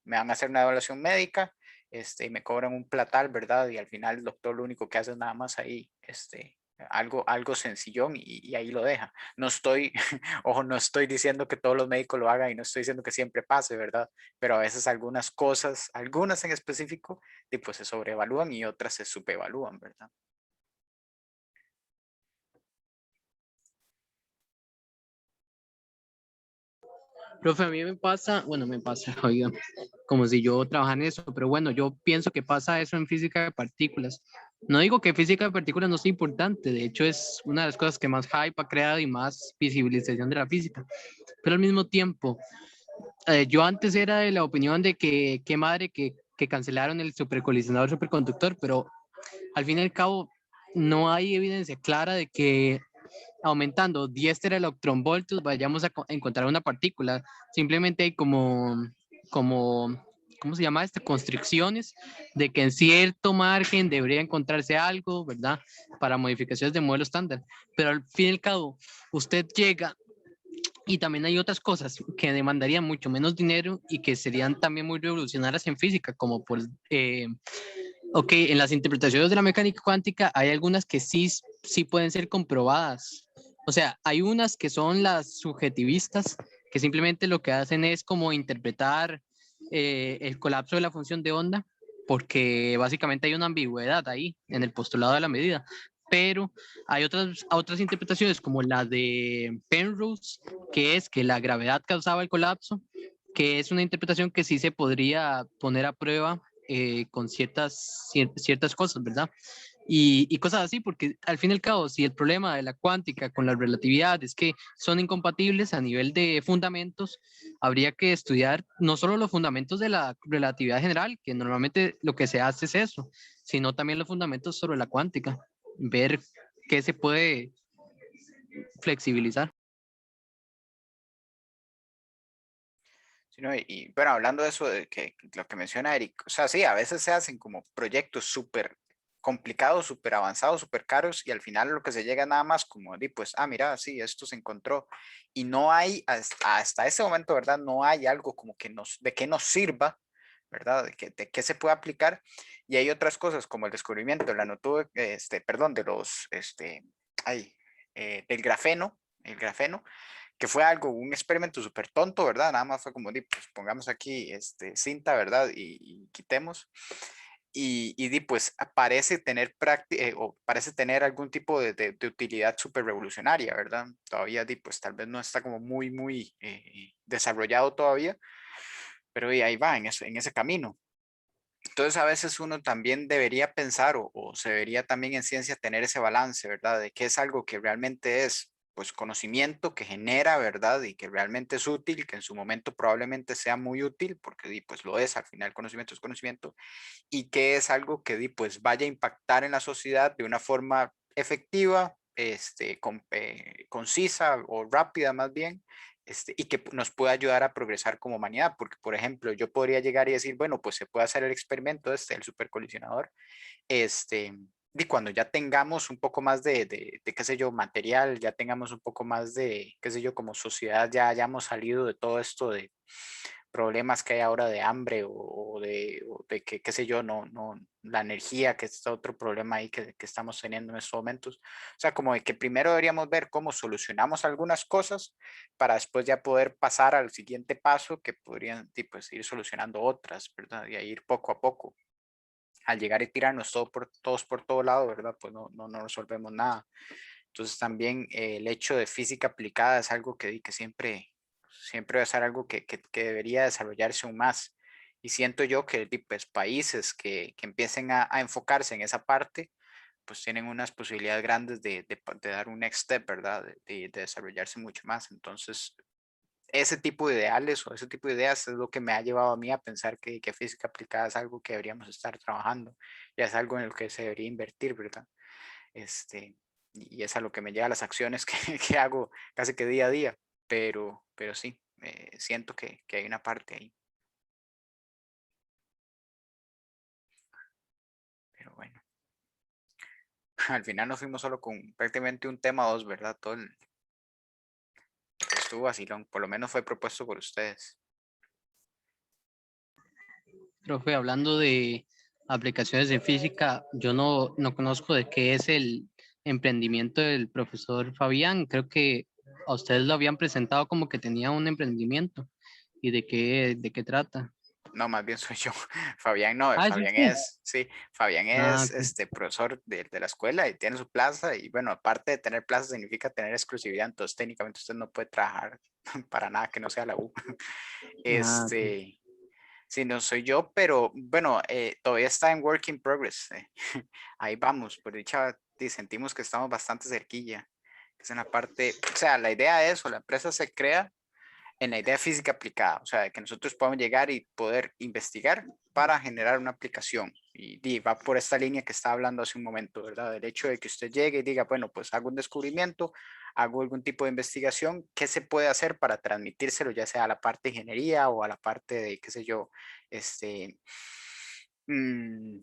me van a hacer una evaluación médica, y me cobran un platal, ¿verdad? Y al final el doctor lo único que hace es nada más ahí, algo sencillón y ahí lo deja. No estoy, ojo, no estoy diciendo que todos los médicos lo hagan y no estoy diciendo que siempre pase, ¿verdad? Pero a veces algunas cosas, algunas en específico, pues se sobrevalúan y otras se subevalúan, ¿verdad? Profe, a mí me pasa, bueno, me pasa, oiga, como si yo trabajara en eso, pero bueno, yo pienso que pasa eso en física de partículas. No digo que física de partículas no sea importante, de hecho es una de las cosas que más hype ha creado y más visibilización de la física, pero al mismo tiempo, yo antes era de la opinión de que qué madre que cancelaron el supercolisionador superconductor, pero al fin y al cabo no hay evidencia clara de que aumentando 10 tereelectronvoltios vayamos a encontrar una partícula. Simplemente hay como, ¿cómo se llama esto? Constricciones de que en cierto margen debería encontrarse algo, ¿verdad? Para modificaciones de modelo estándar. Pero al fin y al cabo, usted llega y también hay otras cosas que demandarían mucho menos dinero y que serían también muy revolucionarias en física, como por, ok, en las interpretaciones de la mecánica cuántica hay algunas que sí pueden ser comprobadas. O sea, hay unas que son las subjetivistas, que simplemente lo que hacen es como interpretar el colapso de la función de onda, porque básicamente hay una ambigüedad ahí en el postulado de la medida. Pero hay otras interpretaciones como la de Penrose, que es que la gravedad causaba el colapso, que es una interpretación que sí se podría poner a prueba con ciertas cosas, ¿verdad? Y cosas así, porque al fin y al cabo, si el problema de la cuántica con la relatividad es que son incompatibles a nivel de fundamentos, habría que estudiar no solo los fundamentos de la relatividad general, que normalmente lo que se hace es eso, sino también los fundamentos sobre la cuántica, ver qué se puede flexibilizar. Sí, ¿no? Y bueno, hablando de eso, de que lo que menciona Eric, o sea, sí, a veces se hacen como proyectos súper complicados, súper avanzados, súper caros, y al final lo que se llega nada más como, pues, mira, sí, esto se encontró, y no hay, hasta ese momento, ¿verdad? No hay algo como que de qué nos sirva, ¿verdad? De qué se puede aplicar, y hay otras cosas como el descubrimiento de la perdón, de los, del grafeno, el grafeno, que fue algo, un experimento súper tonto, ¿verdad? Nada más fue como, pues pongamos aquí cinta, ¿verdad? Y quitemos. Pues o parece tener algún tipo de utilidad súper revolucionaria, ¿verdad? Todavía, pues tal vez no está como muy desarrollado todavía, pero ahí va, en ese camino. Entonces a veces uno también debería pensar o se debería también en ciencia tener ese balance, ¿verdad? De que es algo que realmente es pues conocimiento que genera, ¿verdad? Y que realmente es útil, que en su momento probablemente sea muy útil, porque pues lo es, al final conocimiento es conocimiento, y que es algo que pues vaya a impactar en la sociedad de una forma efectiva, concisa o rápida más bien, y que nos pueda ayudar a progresar como humanidad, porque por ejemplo yo podría llegar y decir, bueno, pues se puede hacer el experimento el supercolisionador, y cuando ya tengamos un poco más de, qué sé yo, material, ya tengamos un poco más de, qué sé yo, como sociedad, ya hayamos salido de todo esto de problemas que hay ahora de hambre o de que, qué sé yo, no, la energía, que es otro problema ahí que estamos teniendo en estos momentos. O sea, como de que primero deberíamos ver cómo solucionamos algunas cosas para después ya poder pasar al siguiente paso que podrían pues, ir solucionando otras, ¿verdad? Y a ir poco a poco. Al llegar y tirarnos todos por todo lado, ¿verdad? Pues no resolvemos nada. Entonces también el hecho de física aplicada es algo que siempre va a ser algo que debería desarrollarse aún más. Y siento yo que pues, países que empiecen a enfocarse en esa parte, pues tienen unas posibilidades grandes de dar un next step, ¿verdad? De desarrollarse mucho más. Entonces, ese tipo de ideales o ese tipo de ideas es lo que me ha llevado a mí a pensar que física aplicada es algo que deberíamos estar trabajando, ya es algo en lo que se debería invertir, ¿verdad? Y es a lo que me lleva a las acciones que hago casi que día a día, pero sí, siento que hay una parte ahí. Pero bueno, al final nos fuimos solo con prácticamente un tema o dos, ¿verdad? Estuvo vacilón, por lo menos fue propuesto por ustedes. Profe, hablando de aplicaciones en física, yo no conozco de qué es el emprendimiento del profesor Fabián. Creo que a ustedes lo habían presentado como que tenía un emprendimiento. ¿Y de qué trata? No, más bien soy yo. Fabián no, Ah, ¿es Fabián usted? es, sí, Fabián Ah, es ok. profesor de la escuela y tiene su plaza y bueno, aparte de tener plaza significa tener exclusividad, entonces técnicamente usted no puede trabajar para nada que no sea la U. Ah, ok. Sí, no soy yo, pero bueno, todavía está en work in progress. Ahí vamos, por dicha, sentimos que estamos bastante cerquilla. Es en la parte, o sea, la idea de eso, la empresa se crea en la idea física aplicada, o sea, de que nosotros podamos llegar y poder investigar para generar una aplicación. Y va por esta línea que estaba hablando hace un momento, ¿verdad? El hecho de que usted llegue y diga, bueno, pues hago un descubrimiento, hago algún tipo de investigación, ¿qué se puede hacer para transmitírselo, ya sea a la parte de ingeniería o a la parte de, qué sé yo, este, mm,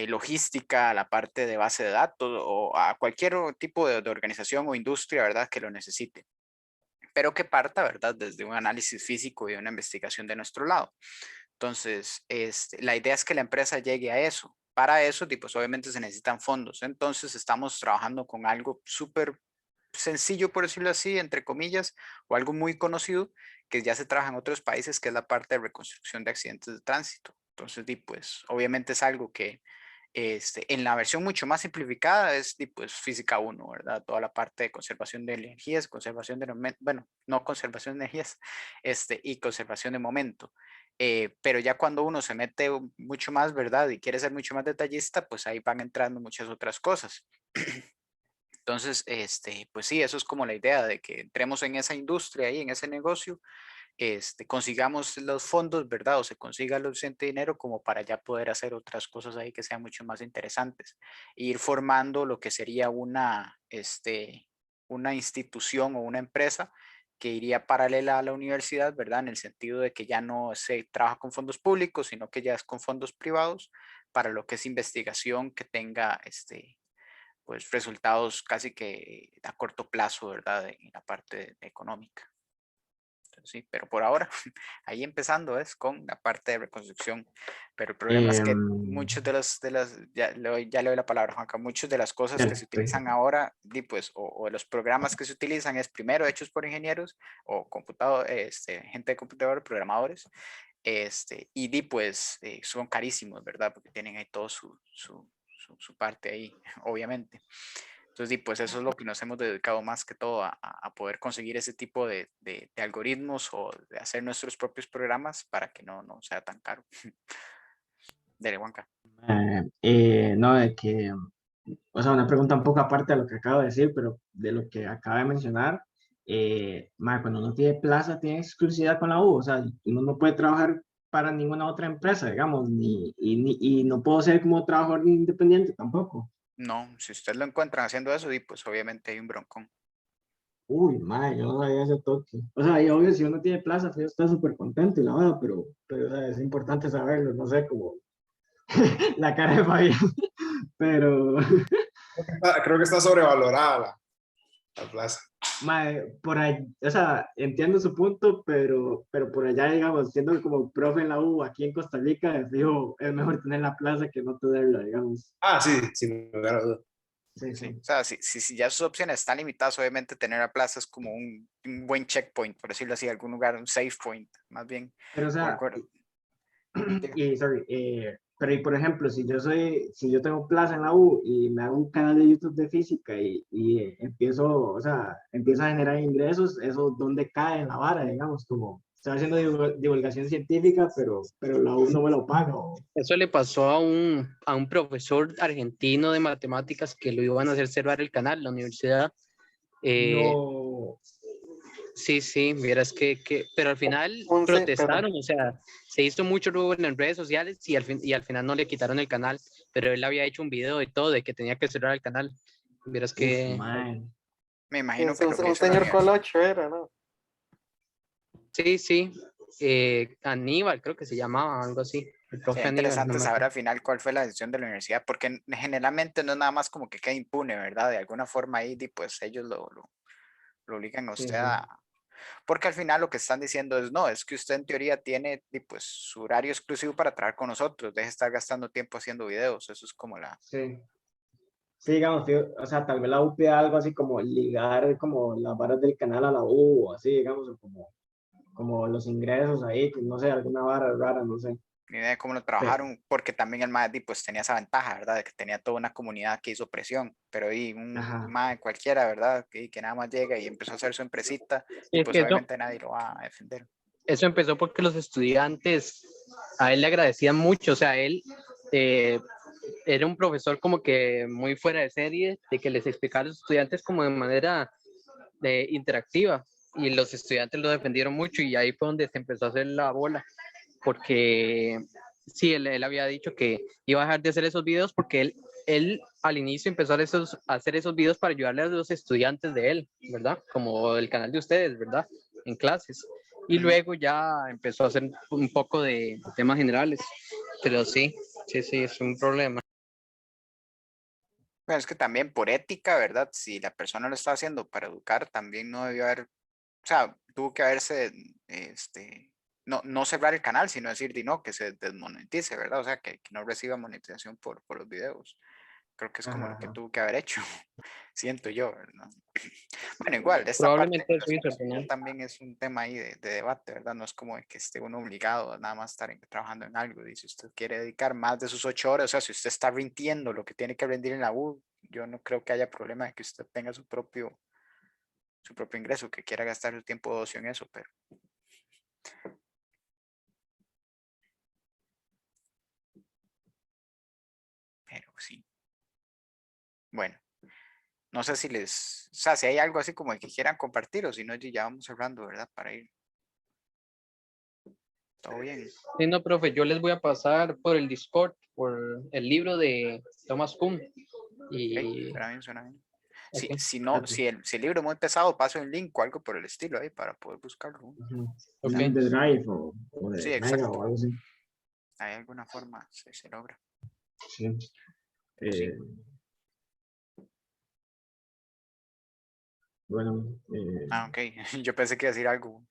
logística, a la parte de base de datos o a cualquier tipo de organización o industria, ¿verdad? Que lo necesite, pero que parta, ¿verdad? Desde un análisis físico y una investigación de nuestro lado. Entonces, la idea es que la empresa llegue a eso. Para eso, pues obviamente se necesitan fondos. Entonces, estamos trabajando con algo súper sencillo, por decirlo así, entre comillas, o algo muy conocido que ya se trabaja en otros países, que es la parte de reconstrucción de accidentes de tránsito. Entonces, pues obviamente es algo que en la versión mucho más simplificada es pues física 1, ¿verdad? Toda la parte de conservación de energías, conservación de, bueno, no conservación de energías, y conservación de momento. Pero ya cuando uno se mete mucho más, ¿verdad? Y quiere ser mucho más detallista, pues ahí van entrando muchas otras cosas. Entonces, pues sí, eso es como la idea de que entremos en esa industria y en ese negocio, consigamos los fondos, ¿verdad? O se consiga el suficiente dinero como para ya poder hacer otras cosas ahí que sean mucho más interesantes. E ir formando lo que sería una institución o una empresa que iría paralela a la universidad, ¿verdad? En el sentido de que ya no se trabaja con fondos públicos, sino que ya es con fondos privados para lo que es investigación que tenga, pues resultados casi que a corto plazo, ¿verdad? En la parte económica. Entonces, sí, pero por ahora, ahí empezando es con la parte de reconstrucción. Pero el problema es que muchos ya le doy la palabra, Juanca, muchas de las cosas que se utilizan ahora, pues, o de los programas que se utilizan es primero hechos por ingenieros o gente de computador, programadores, pues son carísimos, ¿verdad? Porque tienen ahí todo su parte ahí, obviamente. Entonces, pues eso es lo que nos hemos dedicado más que todo a poder conseguir ese tipo de algoritmos o de hacer nuestros propios programas para que no sea tan caro. Dele, Juanca. No, de que, o sea, una pregunta un poco aparte de lo que acabo de decir, pero de lo que acaba de mencionar, cuando uno tiene plaza, tiene exclusividad con la U, o sea, uno no puede trabajar para ninguna otra empresa, digamos, y no puedo ser como trabajador independiente tampoco. No, si ustedes lo encuentran haciendo eso, pues obviamente hay un broncón. Uy, yo no sabía ese toque. O sea, y obvio, si uno tiene plaza, pues está súper contento y la verdad, pero o sea, es importante saberlo, no sé, como la cara de Fabián, pero... Creo que está sobrevalorada la plaza. Por ahí, o sea, entiendo su punto, pero por allá, digamos, siendo como profe en la U aquí en Costa Rica, fijo, es mejor tener la plaza que no tenerla, digamos. Ah, sí, sin lugar a dudas. Sí, Sí, sí. o sea, si ya sus opciones están limitadas, obviamente tener a plaza es como un buen checkpoint, por decirlo así, algún lugar, un safe point, más bien. Pero, o sea, Concuerdo. Diga. y, sorry, Pero, y por ejemplo, si yo tengo clase en la U y me hago un canal de YouTube de física y empiezo, o sea, empiezo a generar ingresos, ¿eso dónde cae en la vara, digamos? Como, estoy haciendo divulgación científica, pero la U no me lo paga. Eso le pasó a un profesor argentino de matemáticas que lo iban a hacer cerrar el canal, la universidad. No. Sí, sí, vieras pero al final Perdón. protestaron, o sea, se hizo mucho ruido en las redes sociales y al final no le quitaron el canal, pero él había hecho un video de todo, de que tenía que cerrar el canal. Vieras que... Man. Me imagino Es que lo que un hizo la señor universidad. Colocho era, ¿no? Sí, sí, Aníbal creo que se llamaba, algo así. El profe Sería Aníbal, no interesante me saber acuerdo. al final cuál fue la decisión de la universidad, porque generalmente no es nada más como que queda impune, ¿verdad? De alguna forma ahí, pues ellos lo obligan a Sí, usted sí. a... Porque al final lo que están diciendo es, no, es que usted en teoría tiene pues su horario exclusivo para trabajar con nosotros, deje de estar gastando tiempo haciendo videos, eso es como la... Sí. Sí, digamos, o sea, tal vez la U pida algo así como ligar como las varas del canal a la U, o así, digamos, o como los ingresos ahí, que no sé, alguna vara rara, no sé. Ni idea de cómo lo Pe- trabajaron, porque también el MAD pues tenía esa ventaja, ¿verdad? De que tenía toda una comunidad que hizo presión, pero y un Ajá. MAD cualquiera, ¿verdad? Que nada más llega y empezó a hacer su empresita, y Es pues que obviamente nadie lo va a defender. eso empezó porque los estudiantes a él le agradecían mucho, o sea, él eh, era un profesor como que muy fuera de serie, de que les explicara a los estudiantes como de manera interactiva, y los estudiantes lo defendieron mucho y ahí fue donde se empezó a hacer la bola, porque sí, él había dicho que iba a dejar de hacer esos videos porque él al inicio empezó a hacer esos videos para ayudarle a los estudiantes de él, ¿verdad? Como el canal de ustedes, ¿verdad? En clases. Y luego ya empezó a hacer un poco de temas generales. Pero sí, sí, sí, es un problema. Bueno, es que también por ética, ¿verdad? Si la persona lo está haciendo para educar, también no debió haber, o sea, tuvo que haberse, no cerrar el canal, sino decir, no, que se desmonetice, ¿verdad? O sea, que no reciba monetización por los videos. Creo que es como Ajá, lo que ajá. tuvo que haber hecho, siento yo, ¿verdad? Bueno, igual, esta parte de Probablemente la eso hizo al exclusividad final. también es un tema ahí de debate, ¿verdad? No es como de que esté uno obligado a nada más estar trabajando en algo. Y si usted quiere dedicar más de sus 8 horas, o sea, si usted está rindiendo lo que tiene que rendir en la U, yo no creo que haya problema de que usted tenga su propio ingreso, que quiera gastar su tiempo de ocio en eso, pero sí. Bueno, no sé si o sea, si hay algo así como el que quieran compartir o si no, ya vamos cerrando, ¿verdad? Para ir. Todo bien. Sí, no, profe, yo les voy a pasar por el Discord, por el libro de Thomas Kuhn. Ok, Y, suena bien, suena bien. ok, Si no, si el libro es muy pesado, paso un link o algo por el estilo ahí para poder buscarlo. Ujú. ok. Link de Drive o Sí, de Mega exacto. o algo así. Hay alguna forma, se logra. Sí. Pero sí. Bueno, Ah, ok. Yo pensé que iba a decir algo.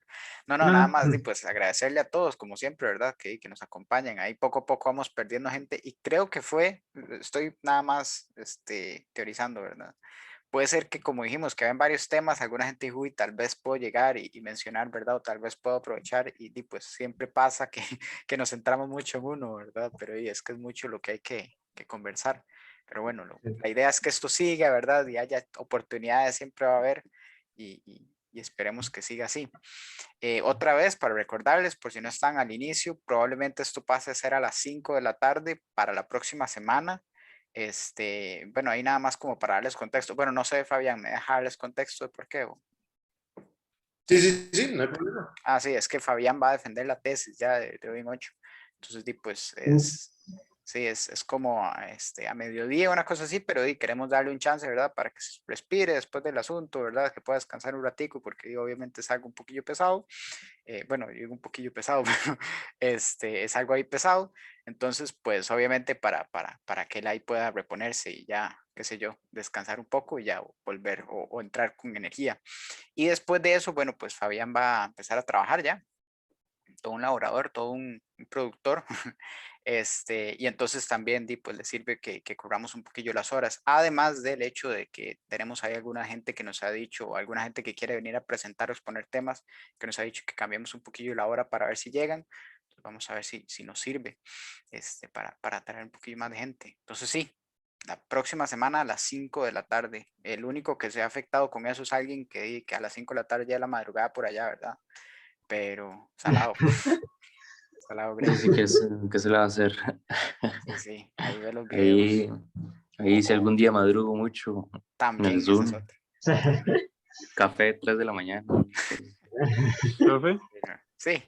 No, no, nada no. más, pues agradecerle a todos, como siempre, ¿verdad? Que nos acompañan. Ahí poco a poco vamos perdiendo gente y creo que estoy nada más teorizando, ¿verdad? Puede ser que, como dijimos, que ven varios temas, alguna gente dijo, uy, tal vez puedo llegar y mencionar, ¿verdad? O tal vez puedo aprovechar y pues siempre pasa que, que nos centramos mucho en uno, ¿verdad? Pero y es que es mucho lo que hay que conversar. Pero bueno, la idea es que esto siga, ¿verdad? Y haya oportunidades, siempre va a haber y esperemos que siga así. Otra vez, para recordarles, por si no están al inicio, probablemente esto pase a ser a las 5 de la tarde para la próxima semana. Bueno, ahí nada más como para darles contexto. Bueno, no sé, Fabián, ¿me deja darles contexto de por qué? Sí, sí, sí, no hay problema. Ah, sí, es que Fabián va a defender la tesis ya de hoy en 8. Entonces, pues Uh, sí, es como a mediodía, una cosa así, pero queremos darle un chance, ¿verdad? Para que se respire después del asunto, ¿verdad? Que pueda descansar un ratico, porque obviamente es algo un poquillo pesado. Bueno, digo un poquillo pesado, pero es algo ahí pesado. Entonces, pues obviamente para que él ahí pueda reponerse y ya, qué sé yo, descansar un poco y ya volver o entrar con energía. Y después de eso, bueno, pues Fabián va a empezar a trabajar ya, todo un laborador, todo un productor. Y entonces también pues le sirve que cobramos un poquillo las horas, además del hecho de que tenemos ahí alguna gente que nos ha dicho, o alguna gente que quiere venir a presentar o exponer temas, que nos ha dicho que cambiemos un poquillo la hora para ver si llegan. Entonces vamos a ver si nos sirve para traer un poquito más de gente. Entonces sí, la próxima semana a las 5 de la tarde. El único que se ha afectado con eso es alguien que a las 5 de la tarde ya es la madrugada por allá, ¿verdad? Pero salado. Salado, Sí, sí, Greg. ¿qué se le va a hacer? Sí, sí, ahí ve los videos. Ahí si algún día madrugo mucho, en También, el esa es Zoom, otra. café 3 de la mañana. Profe, Sí,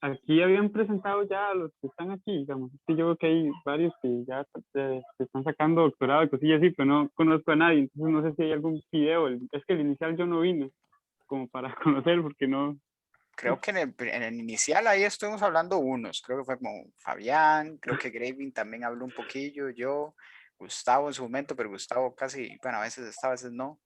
aquí habían presentado ya a los que están aquí, digamos. Es que yo veo que hay varios que ya se están sacando doctorado y cosillas así, pero no conozco a nadie, entonces no sé si hay algún video. Es que el inicial yo no vine, como para conocer, porque no. creo que en el inicial ahí estuvimos hablando unos. Creo que fue como Fabián, creo que Graving también habló un poquillo, yo, Gustavo en su momento, pero Gustavo casi, bueno, a veces está, a veces no.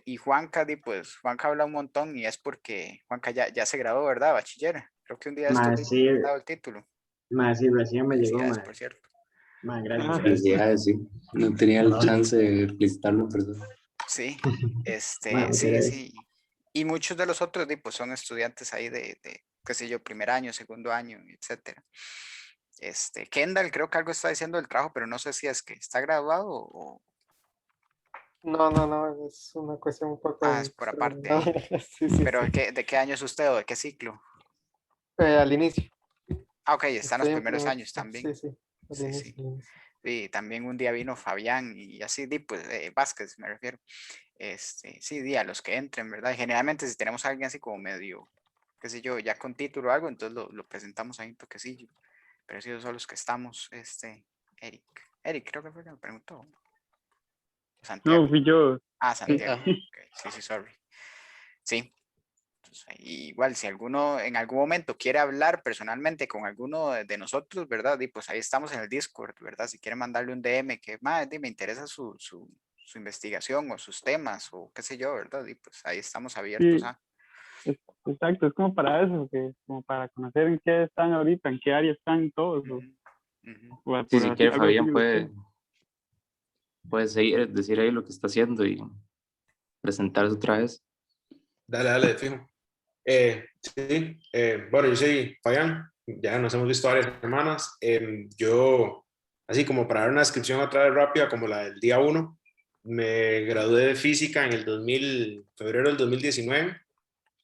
Y Juanca, pues Juanca habla un montón y es porque Juanca ya se graduó, ¿verdad? Bachiller. Creo que un día esto Más sí, le dado el título. más sí, recién me llegó, Felicidades, más. por cierto. Más, gracias, Ah, gracias. Felicidades, sí. No tenía el chance de felicitarlo en persona. Sí, Más, muchas sí, gracias. sí. Y muchos de los otros, pues son estudiantes ahí qué sé yo, primer año, segundo año, etcétera. Kendall creo que algo está diciendo del trabajo, pero no sé si es que está graduado o... No, es una cuestión un poco Ah, es por aparte extraordinaria. ahí. Sí, Pero sí. ¿de qué año es usted o de qué ciclo? Al inicio. Ah, ok, está en los Estoy en primeros primer, años también. sí, al Sí, sí. inicio, al inicio. Sí, también un día vino Fabián y así, pues, Vázquez me refiero. Sí, a los que entren, ¿verdad? Y generalmente si tenemos a alguien así como medio, qué sé yo, ya con título o algo, entonces lo presentamos ahí un toquecillo. Pero sí, esos son los que estamos, Eric. Eric, creo que fue el que me preguntó. Santiago. no, fui yo. Ah, Sí. Santiago. Ok, sí, sorry. Sí. Entonces, igual, si alguno en algún momento quiere hablar personalmente con alguno de nosotros, ¿verdad? Y pues ahí estamos en el Discord, ¿verdad? Si quiere mandarle un DM que, me interesa su investigación o sus temas o qué sé yo, ¿verdad? Y pues ahí estamos abiertos Sí, a... exacto, es como para eso, como para conocer en qué están ahorita, en qué área están todos, Ujú, ujú. o Sí, por si así, quiere algo así. Fabián puede seguir, decir ahí lo que está haciendo y presentarse otra vez. Dale, fijo. Sí, bueno, yo soy Fabián, ya nos hemos visto varias semanas. Yo, así como para dar una descripción otra vez rápida, como la del día 1, me gradué de física en el febrero del 2019,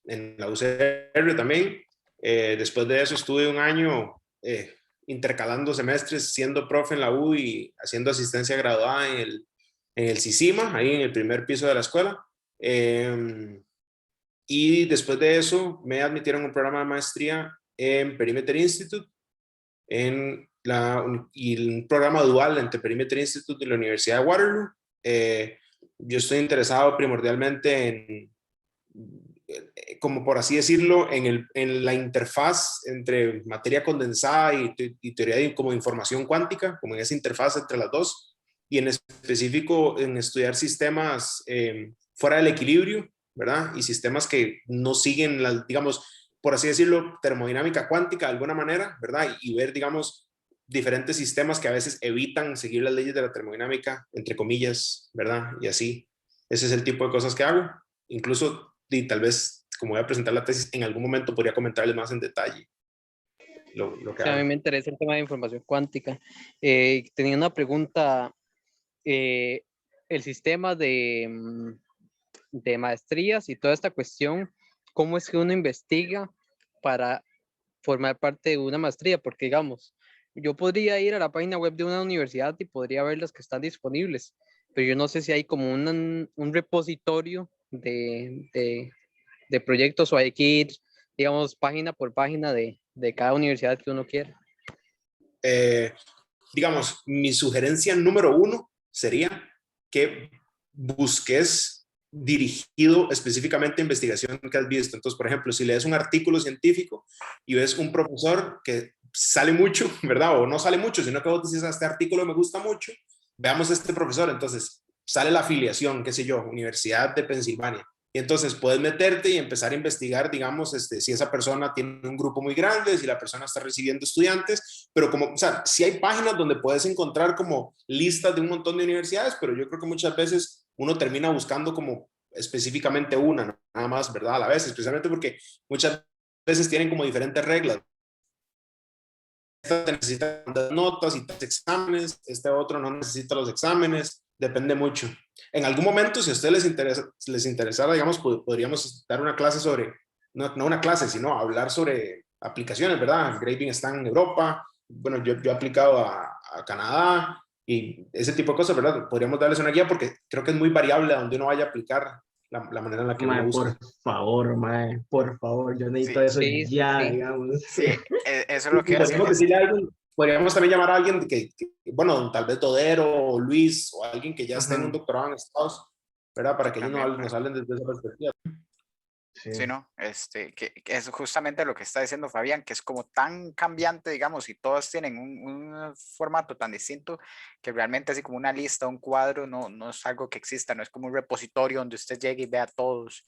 en la UCR también. Después de eso estuve un año intercalando semestres, siendo profe en la U y haciendo asistencia graduada en el CICIMA, ahí en el primer piso de la escuela. Y después de eso me admitieron a un programa de maestría en Perimeter Institute, y un programa dual entre Perimeter Institute y la Universidad de Waterloo. Yo estoy interesado primordialmente como por así decirlo, en la interfaz entre materia condensada y teoría como información cuántica, como en esa interfaz entre las dos, y en específico en estudiar sistemas fuera del equilibrio, ¿verdad? Y sistemas que no siguen, digamos, por así decirlo, termodinámica cuántica de alguna manera, ¿verdad? Y ver, digamos, diferentes sistemas que a veces evitan seguir las leyes de la termodinámica, entre comillas, ¿verdad? Y así, ese es el tipo de cosas que hago. Incluso, y tal vez, como voy a presentar la tesis, en algún momento podría comentarles más en detalle lo que Sí, a mí hago. me interesa el tema de información cuántica. Tenía una pregunta. El sistema de maestrías y toda esta cuestión, ¿cómo es que uno investiga para formar parte de una maestría? Porque, digamos, yo podría ir a la página web de una universidad y podría ver las que están disponibles, pero yo no sé si hay como un repositorio de proyectos o hay que ir, digamos, página por página de cada universidad que uno quiera. Digamos, mi sugerencia número 1 sería que busques dirigido específicamente a investigación que has visto. Entonces, por ejemplo, si lees un artículo científico y ves un profesor que sale mucho, ¿verdad? O no sale mucho, sino que vos decís, este artículo me gusta mucho, veamos este profesor. Entonces, sale la afiliación, qué sé yo, Universidad de Pensilvania. Y entonces puedes meterte y empezar a investigar, digamos, si esa persona tiene un grupo muy grande, si la persona está recibiendo estudiantes, pero como, o sea, sí hay páginas donde puedes encontrar como listas de un montón de universidades, pero yo creo que muchas veces uno termina buscando como específicamente una, nada más, ¿verdad? A la vez, especialmente porque muchas veces tienen como diferentes reglas, Este necesita dar notas y exámenes, este otro no necesita los exámenes, depende mucho. En algún momento, si a ustedes les interesara, digamos, podríamos dar una clase sobre, no una clase, sino hablar sobre aplicaciones, ¿verdad? Graving está en Europa, bueno, yo he aplicado a Canadá y ese tipo de cosas, ¿verdad? Podríamos darles una guía porque creo que es muy variable a donde uno vaya a aplicar la manera en la que uno Mae, busca. por favor, yo necesito Sí, eso Sí, sí, ya, sí. digamos. sí, eso es lo que iba a Podríamos decir. decirle a alguien, podríamos también llamar a alguien bueno, tal vez Todero o Luis o alguien que ya esté en un Ajá, doctorado en Estados, ¿verdad? Para que ellos También, nos hablen desde esa perspectiva. sí. sí, ¿no? Que es justamente lo que está diciendo Fabián, que es como tan cambiante, digamos, y todos tienen un formato tan distinto que realmente así como una lista, un cuadro, no es algo que exista, no es como un repositorio donde usted llegue y vea todos,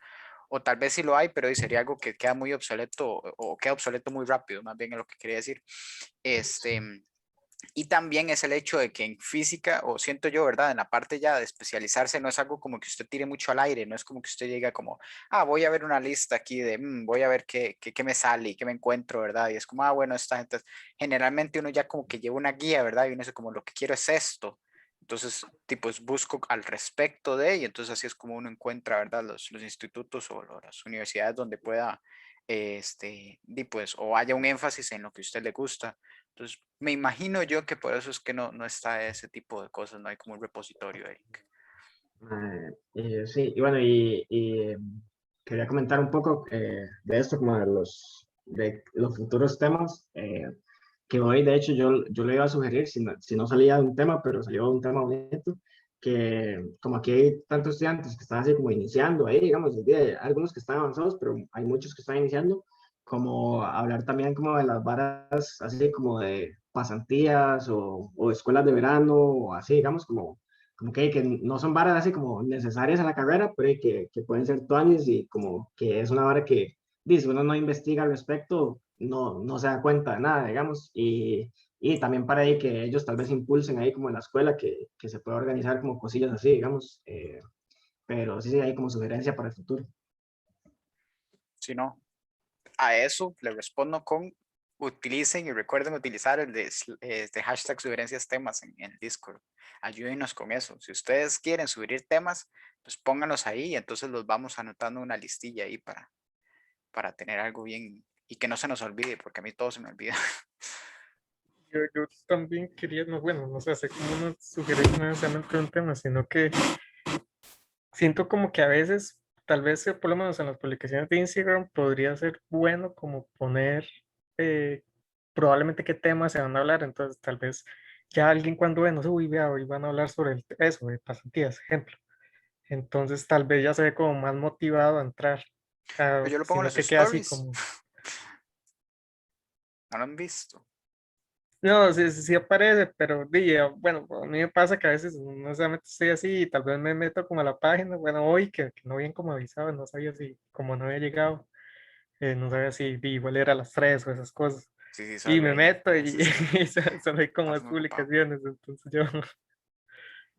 o tal vez sí lo hay, pero sería algo que queda muy obsoleto o queda obsoleto muy rápido, más bien es lo que quería decir. Este, y también es el hecho de que en física, o siento yo, ¿verdad? En la parte ya de especializarse no es algo como que usted tire mucho al aire, no es como que usted llega como, voy a ver una lista aquí de, voy a ver qué me sale y qué me encuentro, ¿verdad? Y es como, bueno, esta gente, generalmente uno ya como que lleva una guía, ¿verdad? Y uno dice como, lo que quiero es esto. Entonces, tipo, busco al respecto de, y entonces así es como uno encuentra, ¿verdad? Los institutos o las universidades donde pueda, pues, o haya un énfasis en lo que a usted le gusta. Entonces, me imagino yo que por eso es que no está ese tipo de cosas, no hay como un repositorio, Eric. Sí, y bueno, quería comentar un poco de esto, como de los futuros temas, que hoy, de hecho, yo le iba a sugerir, si no salía de un tema, pero salió de un tema bonito, que como aquí hay tantos estudiantes que están así como iniciando ahí, digamos, hay algunos que están avanzados, pero hay muchos que están iniciando, como hablar también como de las varas, así como de pasantías o escuelas de verano, o así, digamos, como que no son varas así como necesarias a la carrera, pero que pueden ser tuanis y como que es una vara que, si uno no investiga al respecto, no se da cuenta de nada, digamos, y también para ahí que ellos tal vez impulsen ahí como en la escuela que se pueda organizar como cosillas así, digamos, pero sí, hay como sugerencia para el futuro. Si no, a eso le respondo con utilicen y recuerden utilizar el de hashtag sugerencias temas en el Discord. Ayúdenos con eso. Si ustedes quieren subir temas, pues pónganlos ahí y entonces los vamos anotando una listilla ahí para tener algo bien y que no se nos olvide, porque a mí todo se me olvida. Yo también quería, no, bueno, no sé, hacer como una sugerencia, no necesariamente un tema, sino que siento como que a veces, tal vez por lo menos en las publicaciones de Instagram, podría ser bueno como poner probablemente qué temas se van a hablar, entonces tal vez ya alguien cuando ve, no sé, uy, vea, hoy van a hablar sobre eso, de pasantías, ejemplo. Entonces tal vez ya se ve como más motivado a entrar, Pero yo lo pongo en sino los que queda así stories. como... No lo han visto. No, sí aparece, pero bueno, a mí me pasa que a veces no necesariamente estoy así y tal vez me meto como a la página, bueno, hoy que no bien como avisado, no sabía si, como no había llegado, no sabía si igual era a las 3 o esas cosas. Sí, sí, Y sorry, me ahí. meto Sí, y, sí. solo hay como Estás las muy ocupado. publicaciones, entonces yo,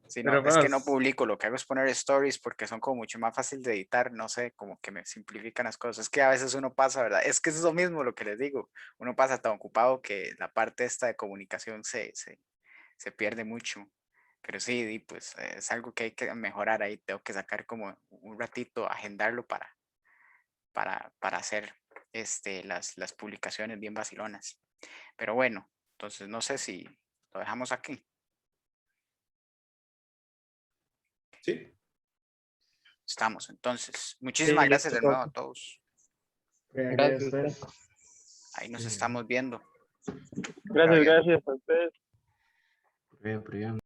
Sí, no, pero es que no vamos, publico, lo que hago es poner stories porque son como mucho más fácil de editar, no sé, como que me simplifican las cosas. Es que a veces uno pasa, ¿verdad? Es que es lo mismo lo que les digo, uno pasa tan ocupado que la parte esta de comunicación se pierde mucho. Pero sí, pues es algo que hay que mejorar ahí, tengo que sacar como un ratito, agendarlo para hacer las publicaciones bien vacilonas. Pero bueno, entonces no sé si lo dejamos aquí. Sí. Estamos, entonces. Muchísimas sí, gracias listo, de nuevo a todos. Gracias a Gracias. ustedes. Ahí nos estamos viendo. Gracias, Fabián. gracias a ustedes. Por bien, por bien.